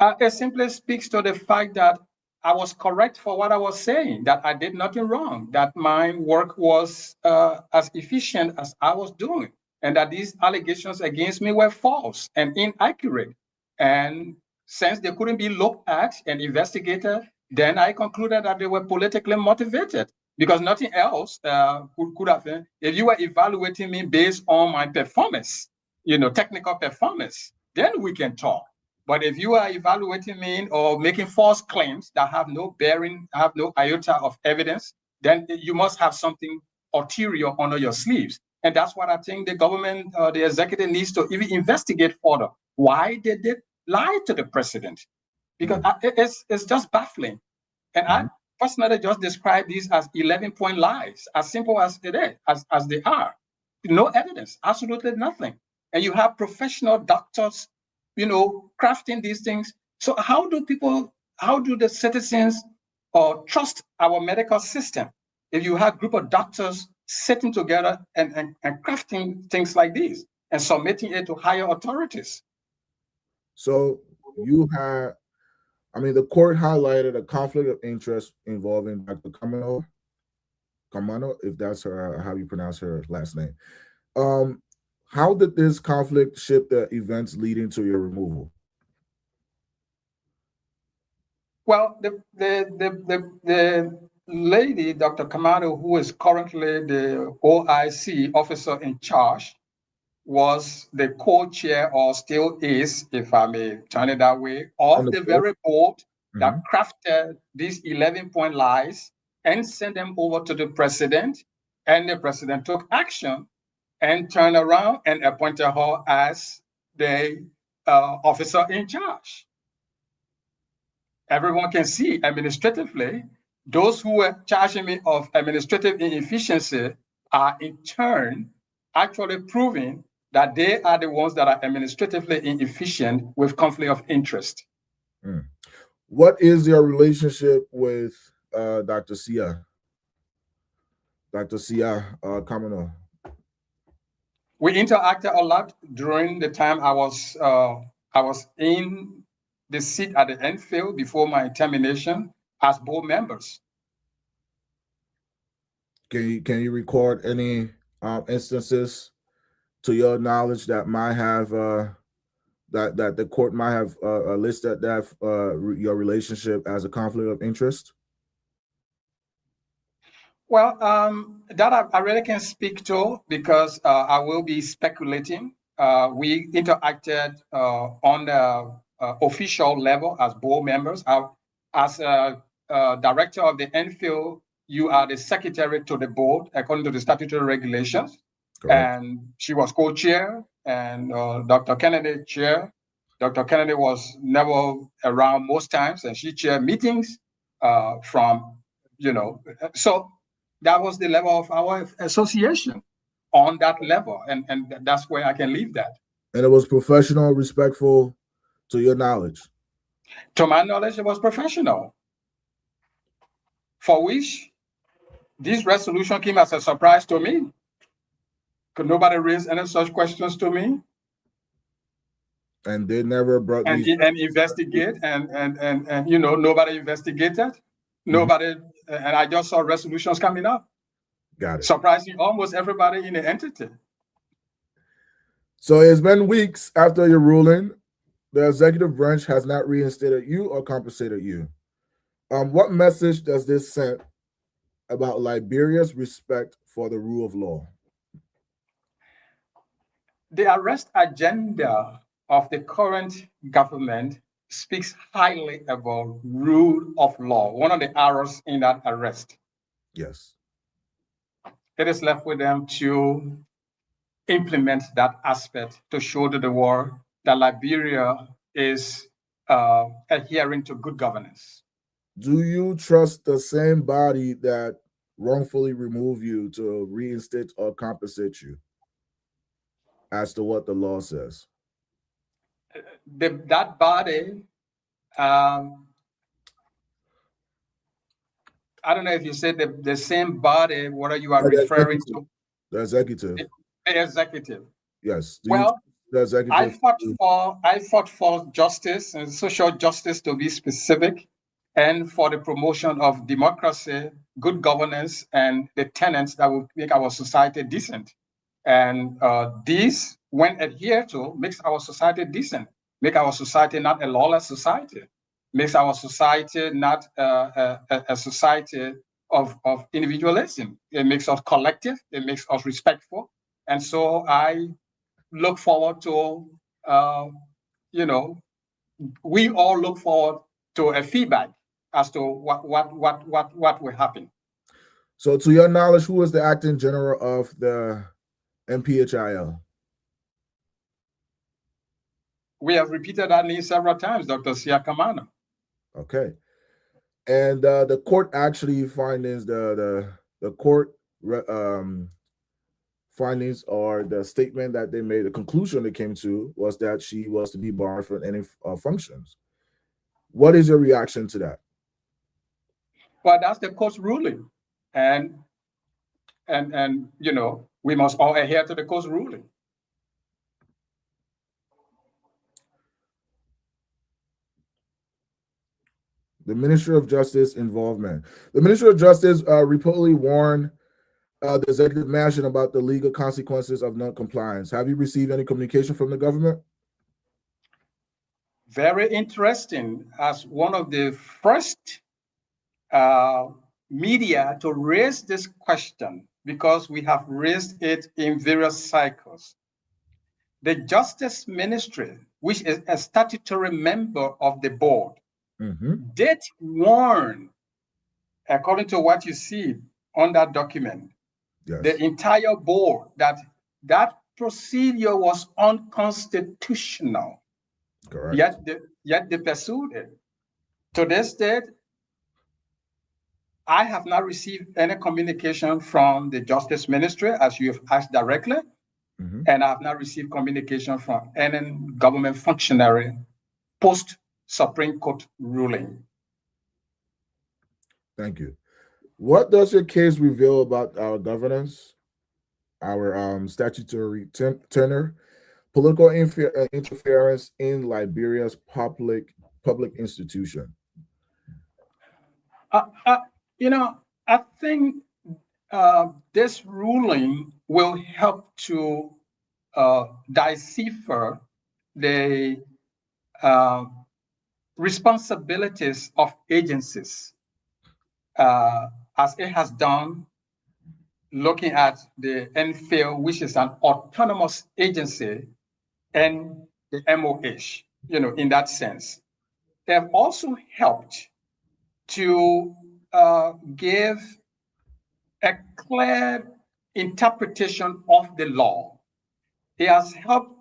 It simply speaks to the fact that I was correct for what I was saying, that I did nothing wrong, that my work was as efficient as I was doing, and that these allegations against me were false and inaccurate. And since they couldn't be looked at and investigated then I concluded that they were politically motivated because nothing else could have. If you were evaluating me based on my performance, technical performance, then we can talk. But if you are evaluating me or making false claims that have no bearing, have no iota of evidence, then you must have something ulterior under your sleeves. And that's what I think the government, the executive needs to even investigate further. Why did they lie to the president? Because it's just baffling. And I personally just describe these as 11-point lies, as simple as it is, as they are. No evidence, absolutely nothing. And you have professional doctors, crafting these things. So how do the citizens trust our medical system if you have a group of doctors sitting together and crafting things like these and submitting it to higher authorities? So you had, the court highlighted a conflict of interest involving Dr. Kamano, if that's her, how you pronounce her last name. How did this conflict shape the events leading to your removal? Well, the lady, Dr. Kamano, who is currently the OIC officer in charge, was the co-chair, or still is, if I may turn it that way, of the very board that crafted these 11-point lies and sent them over to the president. And the president took action and turned around and appointed her as the officer in charge. Everyone can see administratively, those who were charging me of administrative inefficiency are in turn actually proving that they are the ones that are administratively inefficient with conflict of interest. What is your relationship with Dr. Sia? Dr. Sia Kamano? We interacted a lot during the time I was in the seat at the Enfield before my termination as board members. Can you record any instances to your knowledge that might have that the court might have listed that your relationship as a conflict of interest? Well, that I really can't speak to because I will be speculating. We interacted on the official level as board members. As a director of the Enfield, you are the secretary to the board according to the statutory regulations. Correct. And she was co-chair, and Dr. Kennedy chair. Dr. Kennedy was never around most times, and she chaired meetings so that was the level of our association on that level. And that's where I can leave that. And it was professional, respectful, to your knowledge? To my knowledge, it was professional. For which this resolution came as a surprise to me. Could nobody raise any such questions to me? And they never brought and investigate and nobody investigated. Nobody, and I just saw resolutions coming up. Got it. Surprising almost everybody in the entity. So it's been weeks after your ruling. The executive branch has not reinstated you or compensated you. What message does this send about Liberia's respect for the rule of law? The arrest agenda of the current government speaks highly about rule of law. One of the errors in that arrest. Yes. It is left with them to implement that aspect to show to the world that Liberia is adhering to good governance. Do you trust the same body that wrongfully removed you to reinstate or compensate you as to what the law says? That body, I don't know if you said the same body, what are you are referring to? The executive. The executive. Yes. The executive. I fought for justice and social justice, to be specific, and for the promotion of democracy, good governance, and the tenets that will make our society decent. And this, when adhered to, makes our society decent, make our society not a lawless society. makes our society not a society of individualism. It makes us collective. It makes us respectful. And so I look forward to, uh, you know, we all look forward to a feedback as to what will happen. So, to your knowledge, who is the acting general of the MPHIL? We have repeated that name several times, Dr. Siakamana. Okay, and the court actually findings the court findings or the statement that they made, the conclusion they came to was that she was to be barred from any functions. What is your reaction to that? Well, that's the court's ruling, and we must all adhere to the court's ruling. The Ministry of Justice involvement. The Ministry of Justice reportedly warned the executive mansion about the legal consequences of non-compliance. Have you received any communication from the government? Very interesting. As one of the first media to raise this question, because we have raised it in various cycles. The Justice Ministry, which is a statutory member of the board, did warn, according to what you see on that document, Yes. the entire board that procedure was unconstitutional. Correct. Yet they pursued it. To this date, I have not received any communication from the Justice Ministry, as you have asked directly, and I have not received communication from any government functionary post Supreme Court ruling. Thank you. What does your case reveal about our governance, our statutory tenure, political interference in Liberia's public institution? I think this ruling will help to decipher the responsibilities of agencies, as it has done, looking at the NFIL, which is an autonomous agency, and the MOH, in that sense. They have also helped to give a clear interpretation of the law. It has helped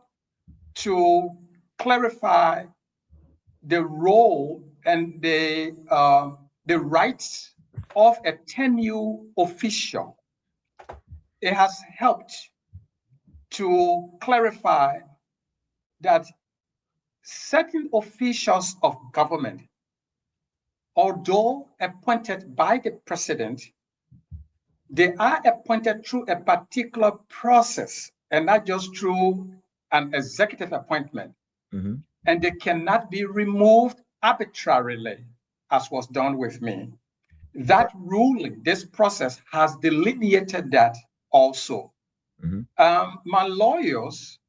to clarify the role and the rights of a tenure official. It has helped to clarify that certain officials of government, although appointed by the president, they are appointed through a particular process and not just through an executive appointment. And they cannot be removed arbitrarily, as was done with me. That ruling, this process has delineated that also. My lawyers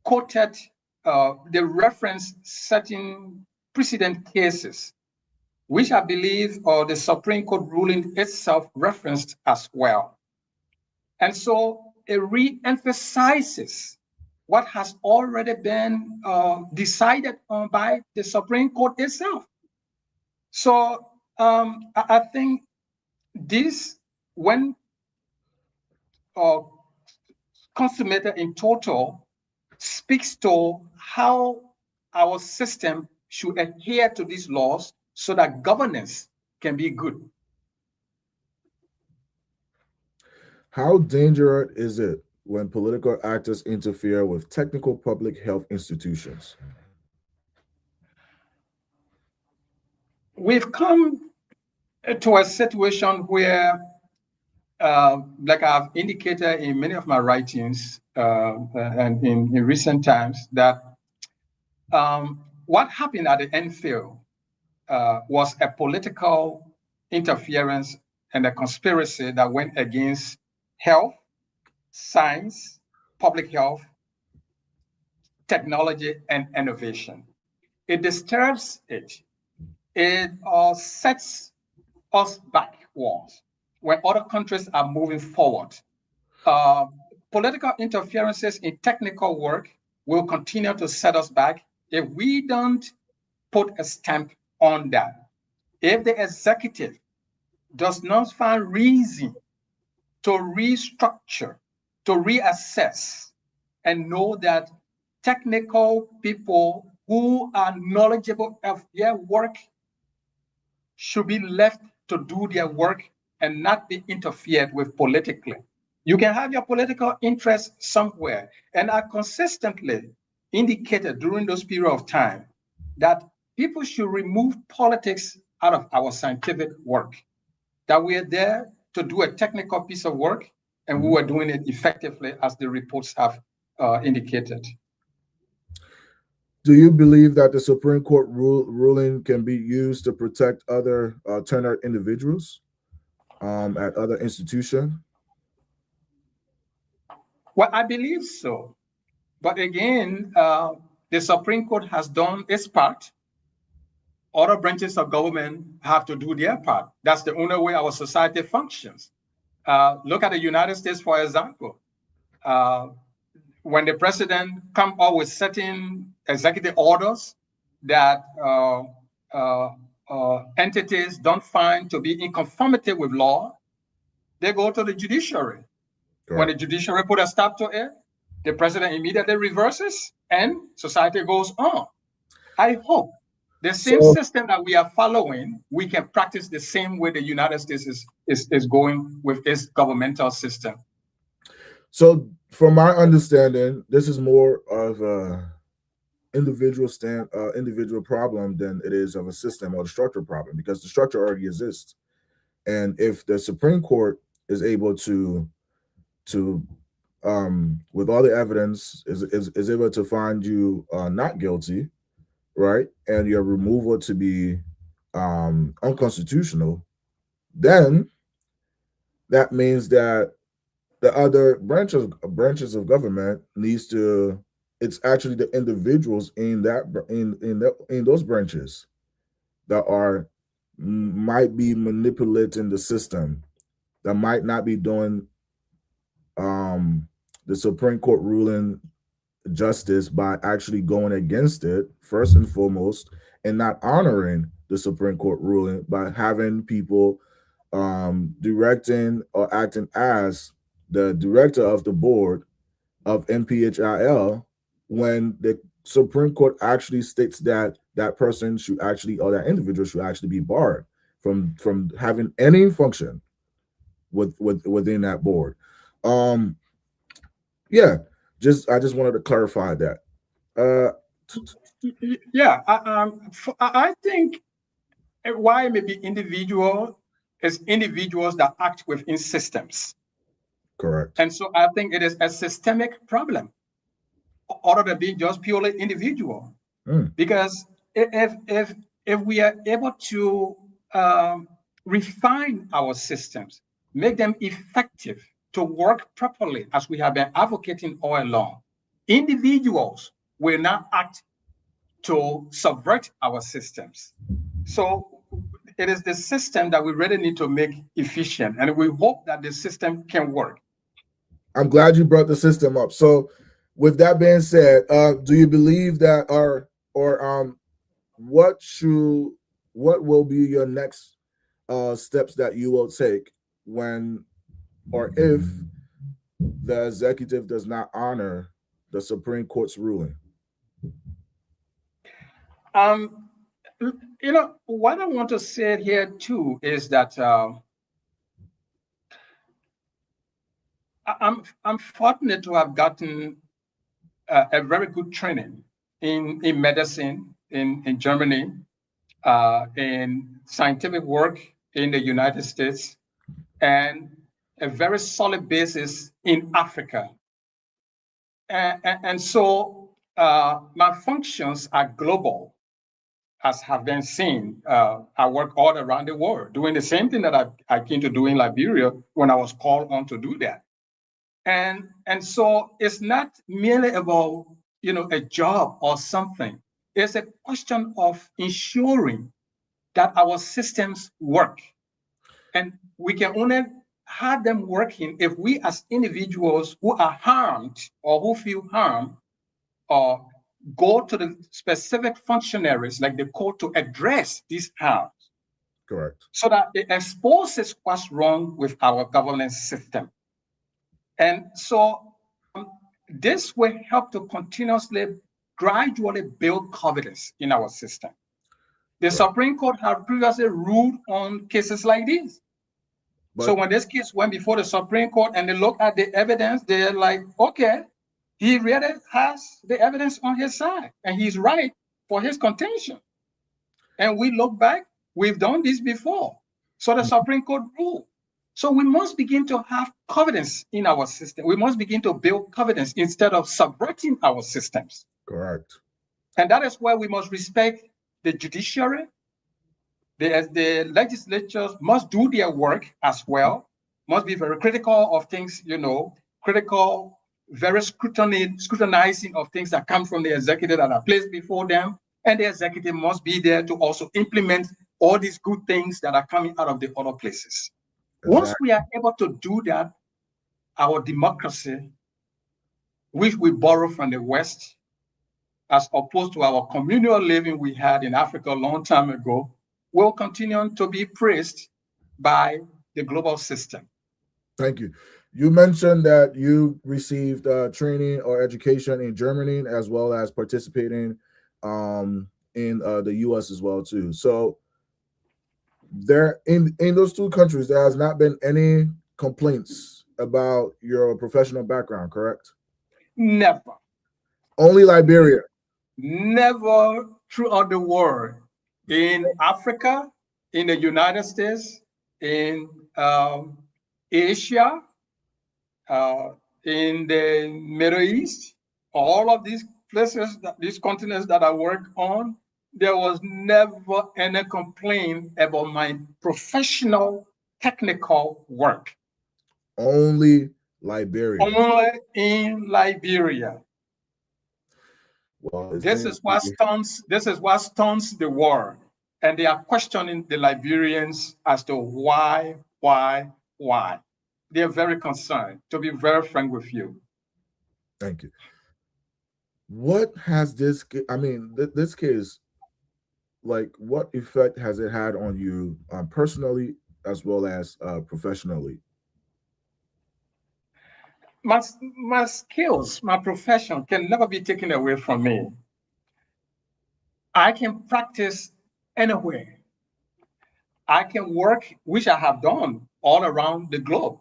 quoted, they referenced certain precedent cases, which I believe the Supreme Court ruling itself referenced as well. And so it re-emphasizes what has already been decided on by the Supreme Court itself. So I think this, when consummated in total, speaks to how our system should adhere to these laws so that governance can be good. How dangerous is it when political actors interfere with technical public health institutions? We've come to a situation where, like I've indicated in many of my writings and in recent times, that what happened at the NFIL was a political interference and a conspiracy that went against health, science, public health, technology, and innovation. It disturbs it it sets us backwards when other countries are moving forward. Uh, Political interferences in technical work will continue to set us back if we don't put a stamp on that. If the executive does not find reason to restructure, to reassess, and know that technical people who are knowledgeable of their work should be left to do their work and not be interfered with politically. You can have your political interest somewhere, and I consistently indicated during those period of time that people should remove politics out of our scientific work, that we are there to do a technical piece of work, and we Mhm. were doing it effectively as the reports have indicated. Do you believe that the Supreme Court ruling can be used to protect other tenured individuals at other institutions? Well, I believe so. But again, the Supreme Court has done its part. Other branches of government have to do their part. That's the only way our society functions. Look at the United States, for example. Uh, when the president come up with certain executive orders that entities don't find to be in conformity with law, they go to the judiciary. When the Correct. judiciary put a stop to it, the president immediately reverses and society goes on. I hope the same So, system that we are following, we can practice the same way the United States is going with its governmental system. from my understanding, this is more of a individual problem than it is of a system or the structure problem because the structure already exists. And if the Supreme Court is able to with all the evidence is able to find you not guilty, right, and your removal to be unconstitutional, then that means that the other branches of government needs to, it's actually the individuals in that in those branches that are might be manipulating the system, that might not be doing um the Supreme Court ruling justice by actually going against it first and foremost, and not honoring the Supreme Court ruling by having people directing or acting as the director of the board of NPHIL when the Supreme Court actually states that that person should actually, or that individual should actually be barred from having any function within that board. Um, yeah, I just wanted to clarify that. Uh, Yeah, I think why maybe individual is individuals that act within systems. correct. And so I think it is a systemic problem other than being just purely individual. Mm. Because if we are able to refine our systems, make them effective to work properly as we have been advocating all along, individuals will not act to subvert our systems. So it is the system that we really need to make efficient, and we hope that the system can work. I'm glad you brought the system up. So, with that being said, do you believe that, or what should, what will be your next steps that you will take when or if the executive does not honor the Supreme Court's ruling? Um, what I want to say here too is that I'm fortunate to have gotten a very good training in medicine in Germany, in scientific work in the United States, and a very solid basis in Africa. And so my functions are global, as have been seen. I work all around the world, doing the same thing that I came to do in Liberia when I was called on to do that. And so it's not merely about a job or something. It's a question of ensuring that our systems work. And we can only have them working if we as individuals who are harmed or who feel harmed or go to the specific functionaries like the court to address these harms Correct. so that it exposes what's wrong with our governance system. And so this will help to continuously, gradually build confidence in our system. The Correct. Supreme Court had previously ruled on cases like this. So But when this case went before the Supreme Court and they look at the evidence, they're like, okay, he really has the evidence on his side and he's right for his contention. And we look back, we've done this before. So the Supreme Court ruled. So we must begin to have confidence in our system. We must begin to build confidence instead of subverting our systems. correct. And that is where we must respect the judiciary. The legislatures must do their work as well, must be very critical of things, critical, very scrutinizing of things that come from the executive that are placed before them. And the executive must be there to also implement all these good things that are coming out of the other places. Once Exactly. we are able to do that, our democracy, which we borrow from the West, as opposed to our communal living we had in Africa a long time ago, will continue to be praised by the global system. Thank you. You mentioned that you received training or education in Germany as well as participating in the U.S. as well too. So there in those two countries, there has not been any complaints about your professional background, correct? Never, Only Liberia. never throughout the world, in Africa, in the United States, in Asia, uh, in the Middle East, all of these places, these continents that I work on, there was never any complaint about my professional technical work. Only Liberia. Only in Liberia. Well, it's This things is what stuns. This is what stuns the world, and they are questioning the Liberians as to why. They are very concerned. To be very frank with you, thank you. What has this? I mean, this case, like, what effect has it had on you personally as well as professionally? my my skills, my profession can never be taken away from me. I can practice anywhere. I can work, which I have done all around the globe.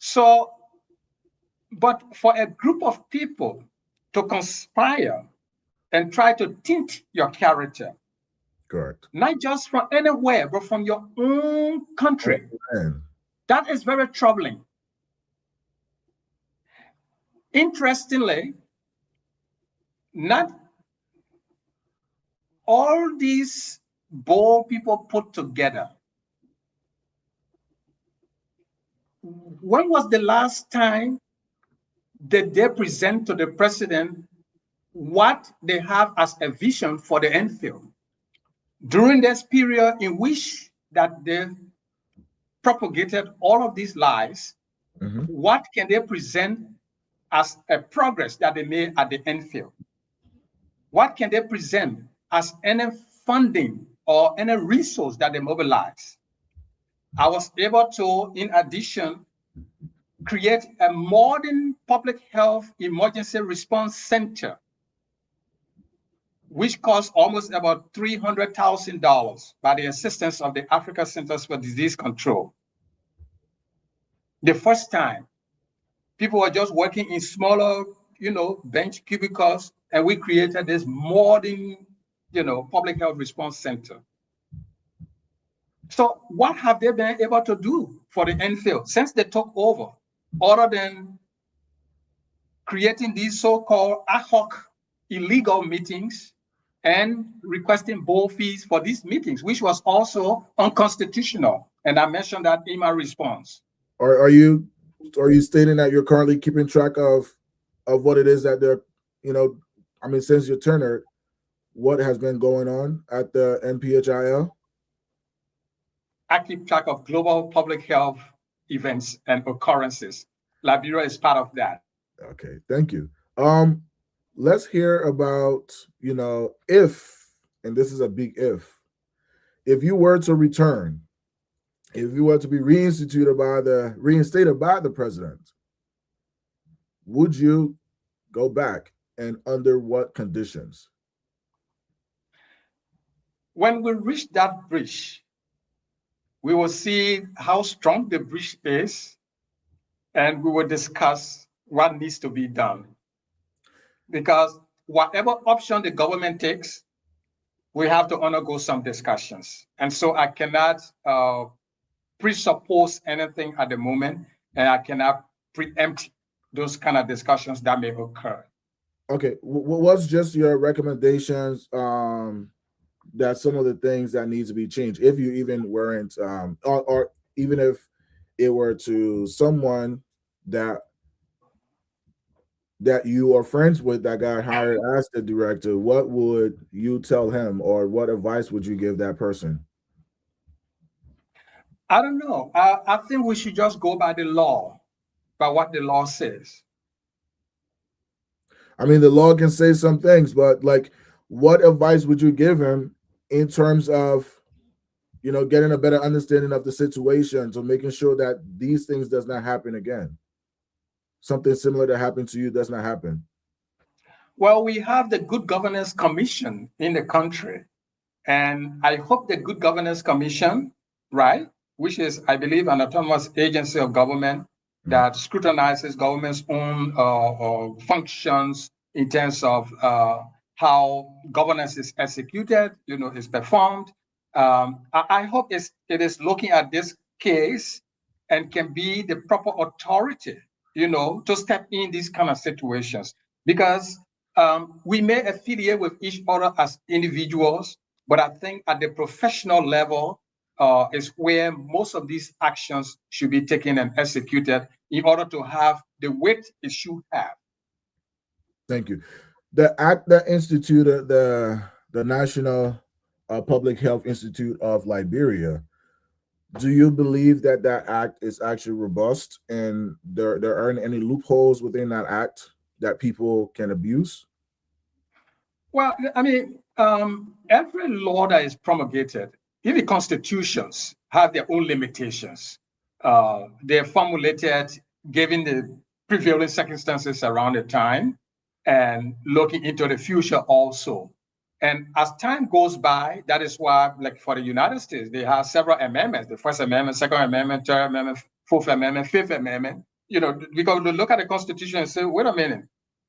So, but for a group of people to conspire and try to tint your character, Correct. not just from anywhere, but from your own Oh, country, man. that is very troubling. Interestingly, not all these bold people put together. When was the last time that they present to the president what they have as a vision for the Enfield? During this period in which that they propagated all of these lies, Mm-hmm. what can they present as a progress that they made at the Enfield? What can they present as any funding or any resource that they mobilize? I was able to, in addition, create a modern public health emergency response center, which cost almost about $300,000 by the assistance of the Africa Centers for Disease Control. The first time, people were just working in smaller, bench cubicles, and we created this modern, public health response center. So what have they been able to do for the Enfield since they took over, other than creating these so-called ad hoc illegal meetings and requesting bold fees for these meetings, which was also unconstitutional. And I mentioned that in my response. Are you stating that you're currently keeping track of what it is that they're, you know, I mean, since you're Turner, what has been going on at the NPHIL? I keep track of global public health events and occurrences. Liberia is part of that. Okay, thank you. Um, let's hear about, if, and this is a big if you were to return, if you were to be reinstated by the president, would you go back, and under what conditions? When we reach that bridge, we will see how strong the bridge is, and we will discuss what needs to be done. Because whatever option the government takes, we have to undergo some discussions. And so I cannot presuppose anything at the moment, and I cannot preempt those kind of discussions that may occur. Okay, what's just your recommendations? That some of the things that needs to be changed, if you even weren't, or even if it were to someone that you are friends with that got hired as the director, what would you tell him, or what advice would you give that person? I don't know. I think we should just go by the law, by what the law says. I mean, the law can say some things, but like, what advice would you give him in terms of, getting a better understanding of the situation, to making sure that these things does not happen again? Something similar that happened to you does not happen. Well, we have the Good Governance Commission in the country. And I hope the Good Governance Commission, right, which is, I believe, an autonomous agency of government Mm. that scrutinizes government's own functions in terms of how governance is executed, is performed. I hope it is looking at this case and can be the proper authority, to step in these kind of situations. Because we may affiliate with each other as individuals, but I think at the professional level is where most of these actions should be taken and executed in order to have the weight it should have. Thank you. The act that instituted the National Public Health Institute of Liberia. Do you believe that that act is actually robust, and there aren't any loopholes within that act that people can abuse? Well, I mean, every law that is promulgated, even constitutions, have their own limitations. They're formulated given the prevailing circumstances around the time and looking into the future also. And as time goes by, that is why, like for the United States, they have several amendments: the First Amendment, Second Amendment, Third Amendment, Fourth Amendment, Fifth Amendment. Because we look at the Constitution and say, wait a minute,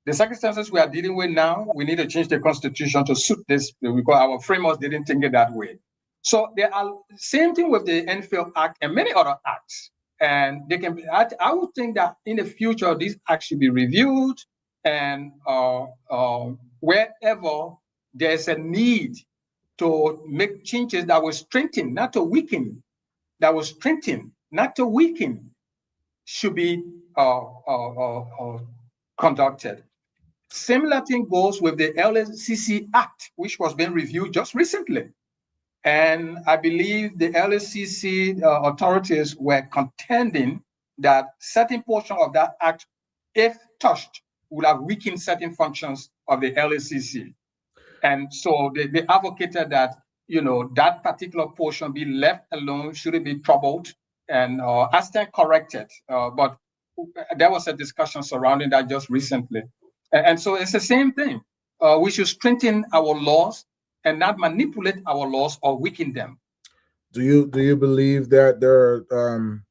the circumstances we are dealing with now, we need to change the constitution to suit this because our framers didn't think it that way. So there are same thing with the NFL Act and many other acts. And they can be, I would think that in the future, these acts should be reviewed, and wherever there's a need to make changes that will strengthen, not to weaken, that will strengthen, not to weaken, should be conducted. Similar thing goes with the LSCC Act, which was being reviewed just recently. And I believe the LSCC authorities were contending that certain portion of that act, if touched, would have weakened certain functions of the LSCC. And so they advocated that, that particular portion be left alone, shouldn't be troubled, and as they corrected. But there was a discussion surrounding that just recently. And so it's the same thing. We should strengthen our laws and not manipulate our laws or weaken them. Do you believe that there are,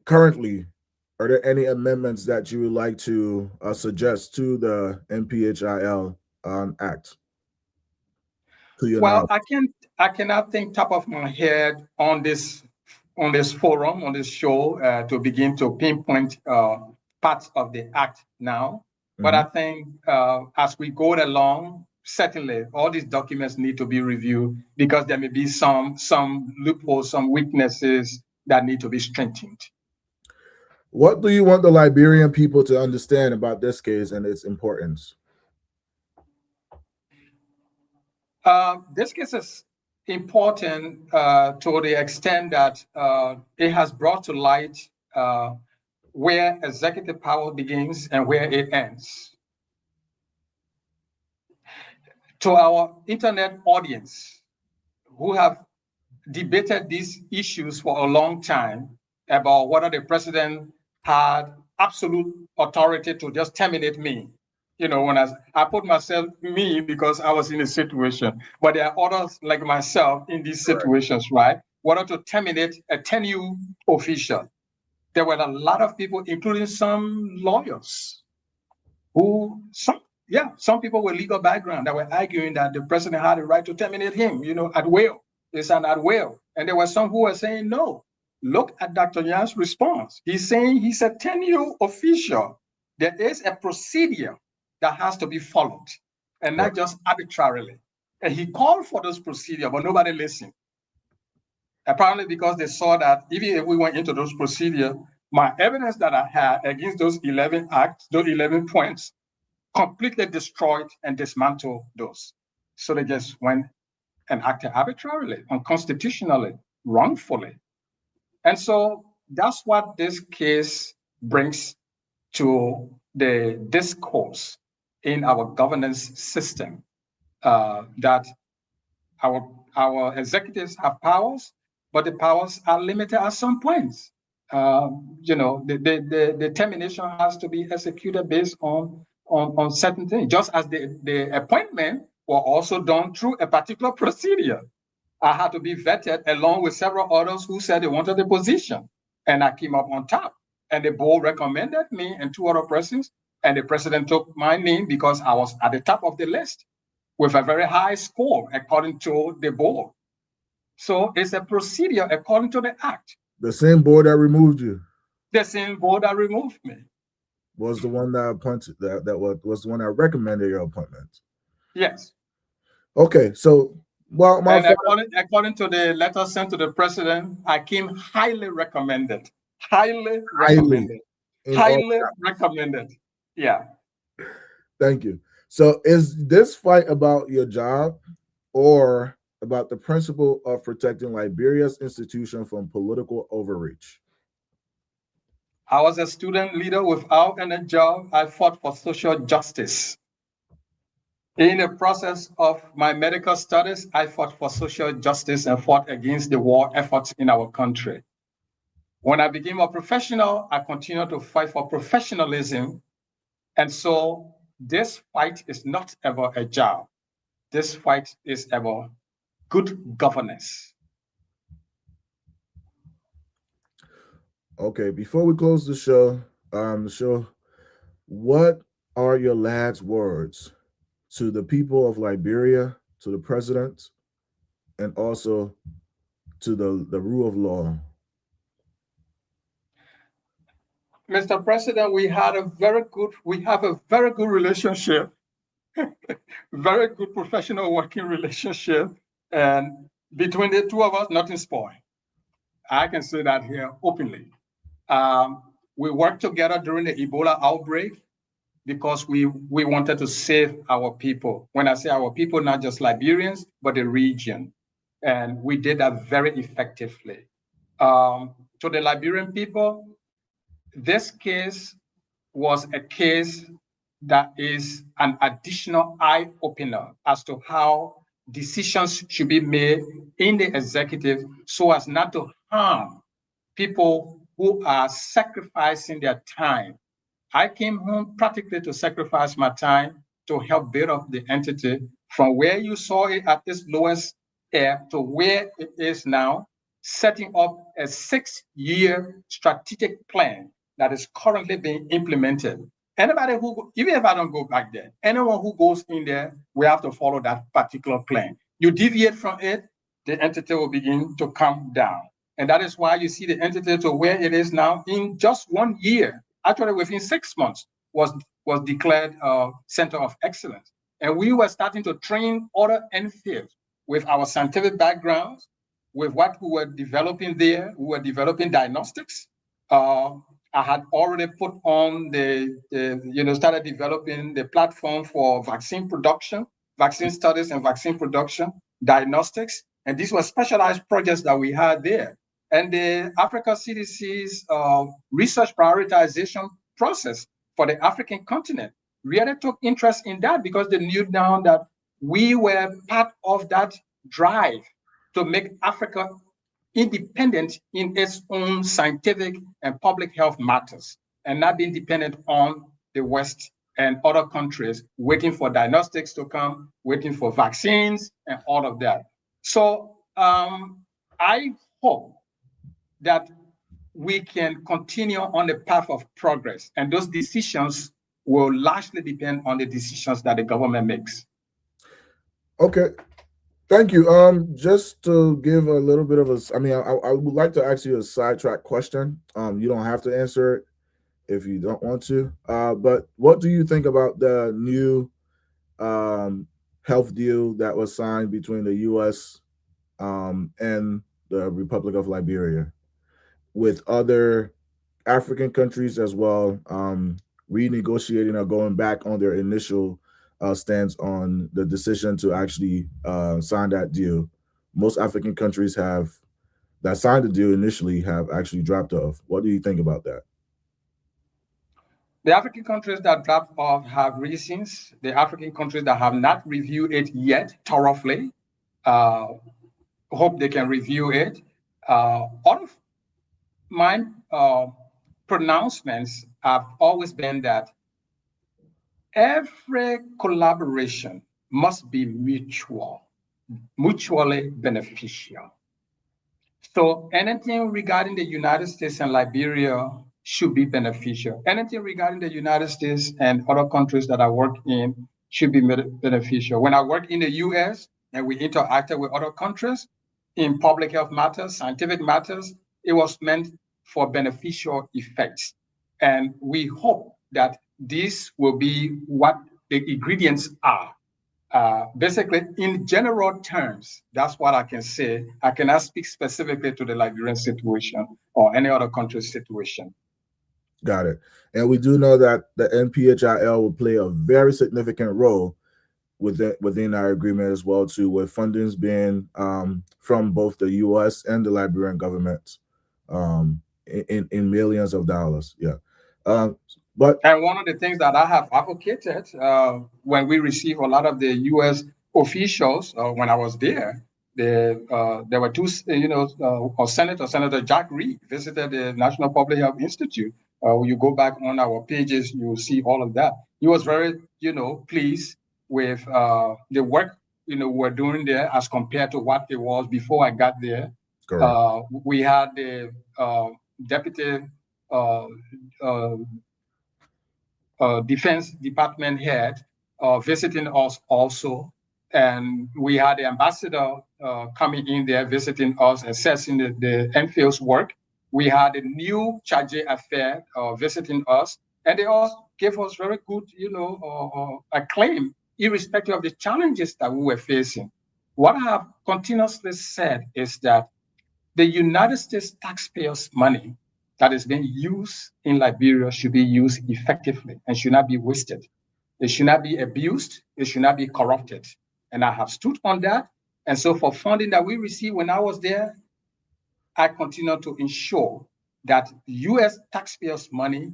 currently, are there any amendments that you would like to suggest to the NPHIL Act, to your Well, knowledge? I cannot think top of my head on this forum, on this show, to begin to pinpoint parts of the act now. But I Mhm. think as we go along, certainly all these documents need to be reviewed because there may be some loopholes, some weaknesses that need to be strengthened. What do you want the Liberian people to understand about this case and its importance? This case is important to the extent that it has brought to light where executive power begins and where it ends. To our internet audience who have debated these issues for a long time about whether the president had absolute authority to just terminate me. You know, when I put myself me because I was in a situation, but there are others like myself in these situations, right? Whether to terminate a 10U official. There were a lot of people, including some lawyers, who some people with legal background that were arguing that the president had a right to terminate him, at will. It's an at will. And there were some who were saying no. Look at Dr. Nyan's response. He's saying he's a 10-year official. There is a procedure that has to be followed, and not just arbitrarily. And he called for those procedures, but nobody listened. Apparently, because they saw that even if we went into those procedures, my evidence that I had against those 11 acts, those 11 points, completely destroyed and dismantled those. So they just went and acted arbitrarily, unconstitutionally, wrongfully. And so that's what this case brings to the discourse in our governance system, that our executives have powers, but the powers are limited at some points. The termination has to be executed based on certain things, just as the appointment were also done through a particular procedure. I had to be vetted along with several others who said they wanted the position, and I came up on top. And the board recommended me and two other persons, and the president took my name because I was at the top of the list with a very high score according to the board. So it's a procedure according to the act. The same board that removed you The same board that removed me was the one that appointed that was the one that recommended your appointment. Yes. Okay, so according to the letter sent to the president, I came highly recommended. Highly recommended. Highly recommended. Yeah. Thank you. So is this fight about your job or about the principle of protecting Liberia's institution from political overreach? I was a student leader without any job. I fought for social justice. In the process of my medical studies, I fought for social justice and fought against the war efforts in our country. When I became a professional, I continued to fight for professionalism. And so this fight is not ever a job. This fight is ever good governance. Okay, before we close the show, what are your last words to the people of Liberia, to the president, and also to the rule of law? Mr. President, we have a very good relationship, very good professional working relationship, and between the two of us, nothing spoiled. I can say that here openly. We worked together during the Ebola outbreak because we wanted to save our people. When I say our people, not just Liberians, but the region. And we did that very effectively. To the Liberian people, this case was a case that is an additional eye opener as to how decisions should be made in the executive so as not to harm people who are sacrificing their time. I came home practically to sacrifice my time to help build up the entity from where you saw it at its lowest ebb to where it is now, setting up a 6-year strategic plan that is currently being implemented. Anybody who, even if I don't go back there, anyone who goes in there, we have to follow that particular plan. You deviate from it, the entity will begin to come down. And that is why you see the entity to where it is now in just 1 year. Actually, within 6 months, was declared a center of excellence. And we were starting to train other NFILs with our scientific backgrounds, with what we were developing there. We were developing diagnostics. I had already put on started developing the platform for vaccine production. vaccine studies and vaccine production, diagnostics, and these were specialized projects that we had there. And the Africa CDC's research prioritization process for the African continent really took interest in that because they knew now that we were part of that drive to make Africa independent in its own scientific and public health matters and not being dependent on the West and other countries waiting for diagnostics to come, waiting for vaccines and all of that. So I hope that we can continue on the path of progress, and those decisions will largely depend on the decisions that the government makes. Okay, thank you. Just to give a little bit of a, I mean, I would like to ask you a sidetrack question. You don't have to answer it if you don't want to. But what do you think about the new um health deal that was signed between the U.S. And the Republic of Liberia with other African countries as well, renegotiating or going back on their initial stance on the decision to actually sign that deal? Most African countries have that signed the deal initially have actually dropped off. What do you think about that? The African countries that dropped off have reasons. The African countries that have not reviewed it yet thoroughly uh, hope they can review it. All of my pronouncements have always been that every collaboration must be mutually beneficial. So anything regarding the United States and Liberia should be beneficial. Anything regarding the United States and other countries that I work in should be beneficial. When I worked in the US and we interacted with other countries in public health matters, scientific matters, it was meant for beneficial effects. And we hope that this will be what the ingredients are. Basically, in general terms, that's what I can say. I cannot speak specifically to the Liberian situation or any other country's situation. Got it. And we do know that the NPHIL will play a very significant role within our agreement as well too, with fundings being from both the U.S. and the Liberian government in millions of dollars. Yeah, um, but And one of the things that I have advocated when we receive a lot of the U.S. officials when I was there were two, Senator Jack Reed visited the National Public Health Institute. When you go back on our pages, you will see all of that. He was very, pleased with the work, we're doing there as compared to what it was before I got there. correct. We had the deputy uh, uh, Defense Department head visiting us also. And we had the ambassador coming in there visiting us, assessing the NFIL's work. We had a new charge affair visiting us, and they all gave us very good, acclaim, irrespective of the challenges that we were facing. What I have continuously said is that the United States taxpayers' money that is being used in Liberia should be used effectively and should not be wasted. It should not be abused. It should not be corrupted. And I have stood on that. And so for funding that we received when I was there, I continue to ensure that US taxpayers' money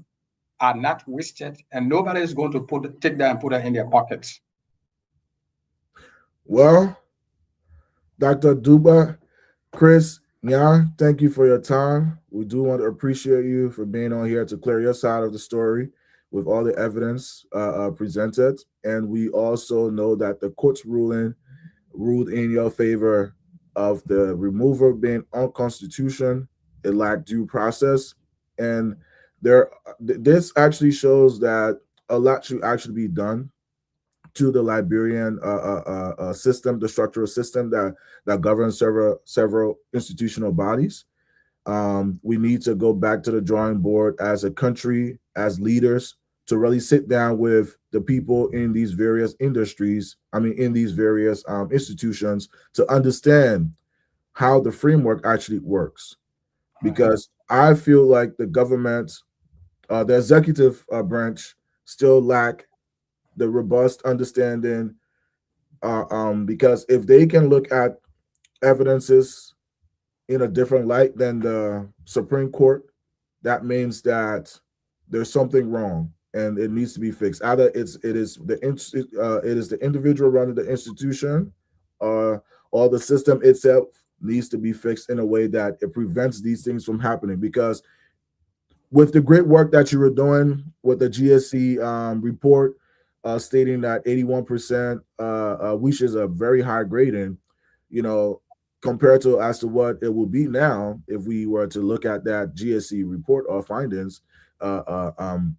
are not wasted and nobody is going to take that and put it in their pockets. Well, Dr. Dougbeh, Chris, Nyan, thank you for your time. We do want to appreciate you for being on here to clear your side of the story with all the evidence presented. And we also know that the court's ruling ruled in your favor of the removal being unconstitutional. It lacked due process. And this actually shows that a lot should actually be done to the Liberian system, the structural system that governs several institutional bodies. We need to go back to the drawing board as a country, as leaders, to really sit down with the people in these various industries, in these various institutions, to understand how the framework actually works. Because I feel like the government, the executive branch, still lack the robust understanding Because if they can look at evidences in a different light than the Supreme Court, that means that there's something wrong and it needs to be fixed. Either it is the individual running the institution, uh, or the system itself needs to be fixed in a way that it prevents these things from happening. Because with the great work that you were doing with the GSC report, stating that 81% which is a very high grading, you know, compared to as to what it would be now if we were to look at that GSC report or findings, uh, uh, um,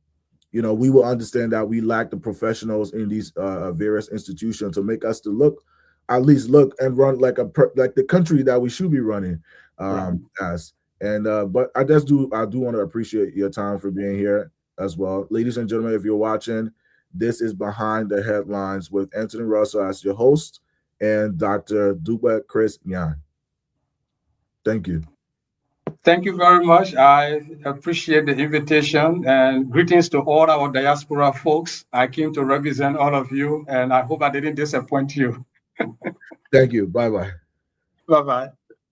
we will understand that we lack the professionals in these various institutions to make us to look, at least look and run like like the country that we should be running Right. as. And but I do want to appreciate your time for being here as well, ladies and gentlemen. If you're watching, this is Behind the Headlines with Anthony Russell as your host and Dr. Dougbeh Chris Nyan. Thank you. Thank you very much. I appreciate the invitation and greetings to all our diaspora folks. I came to represent all of you, and I hope I didn't disappoint you. Thank you. Bye bye. Bye bye.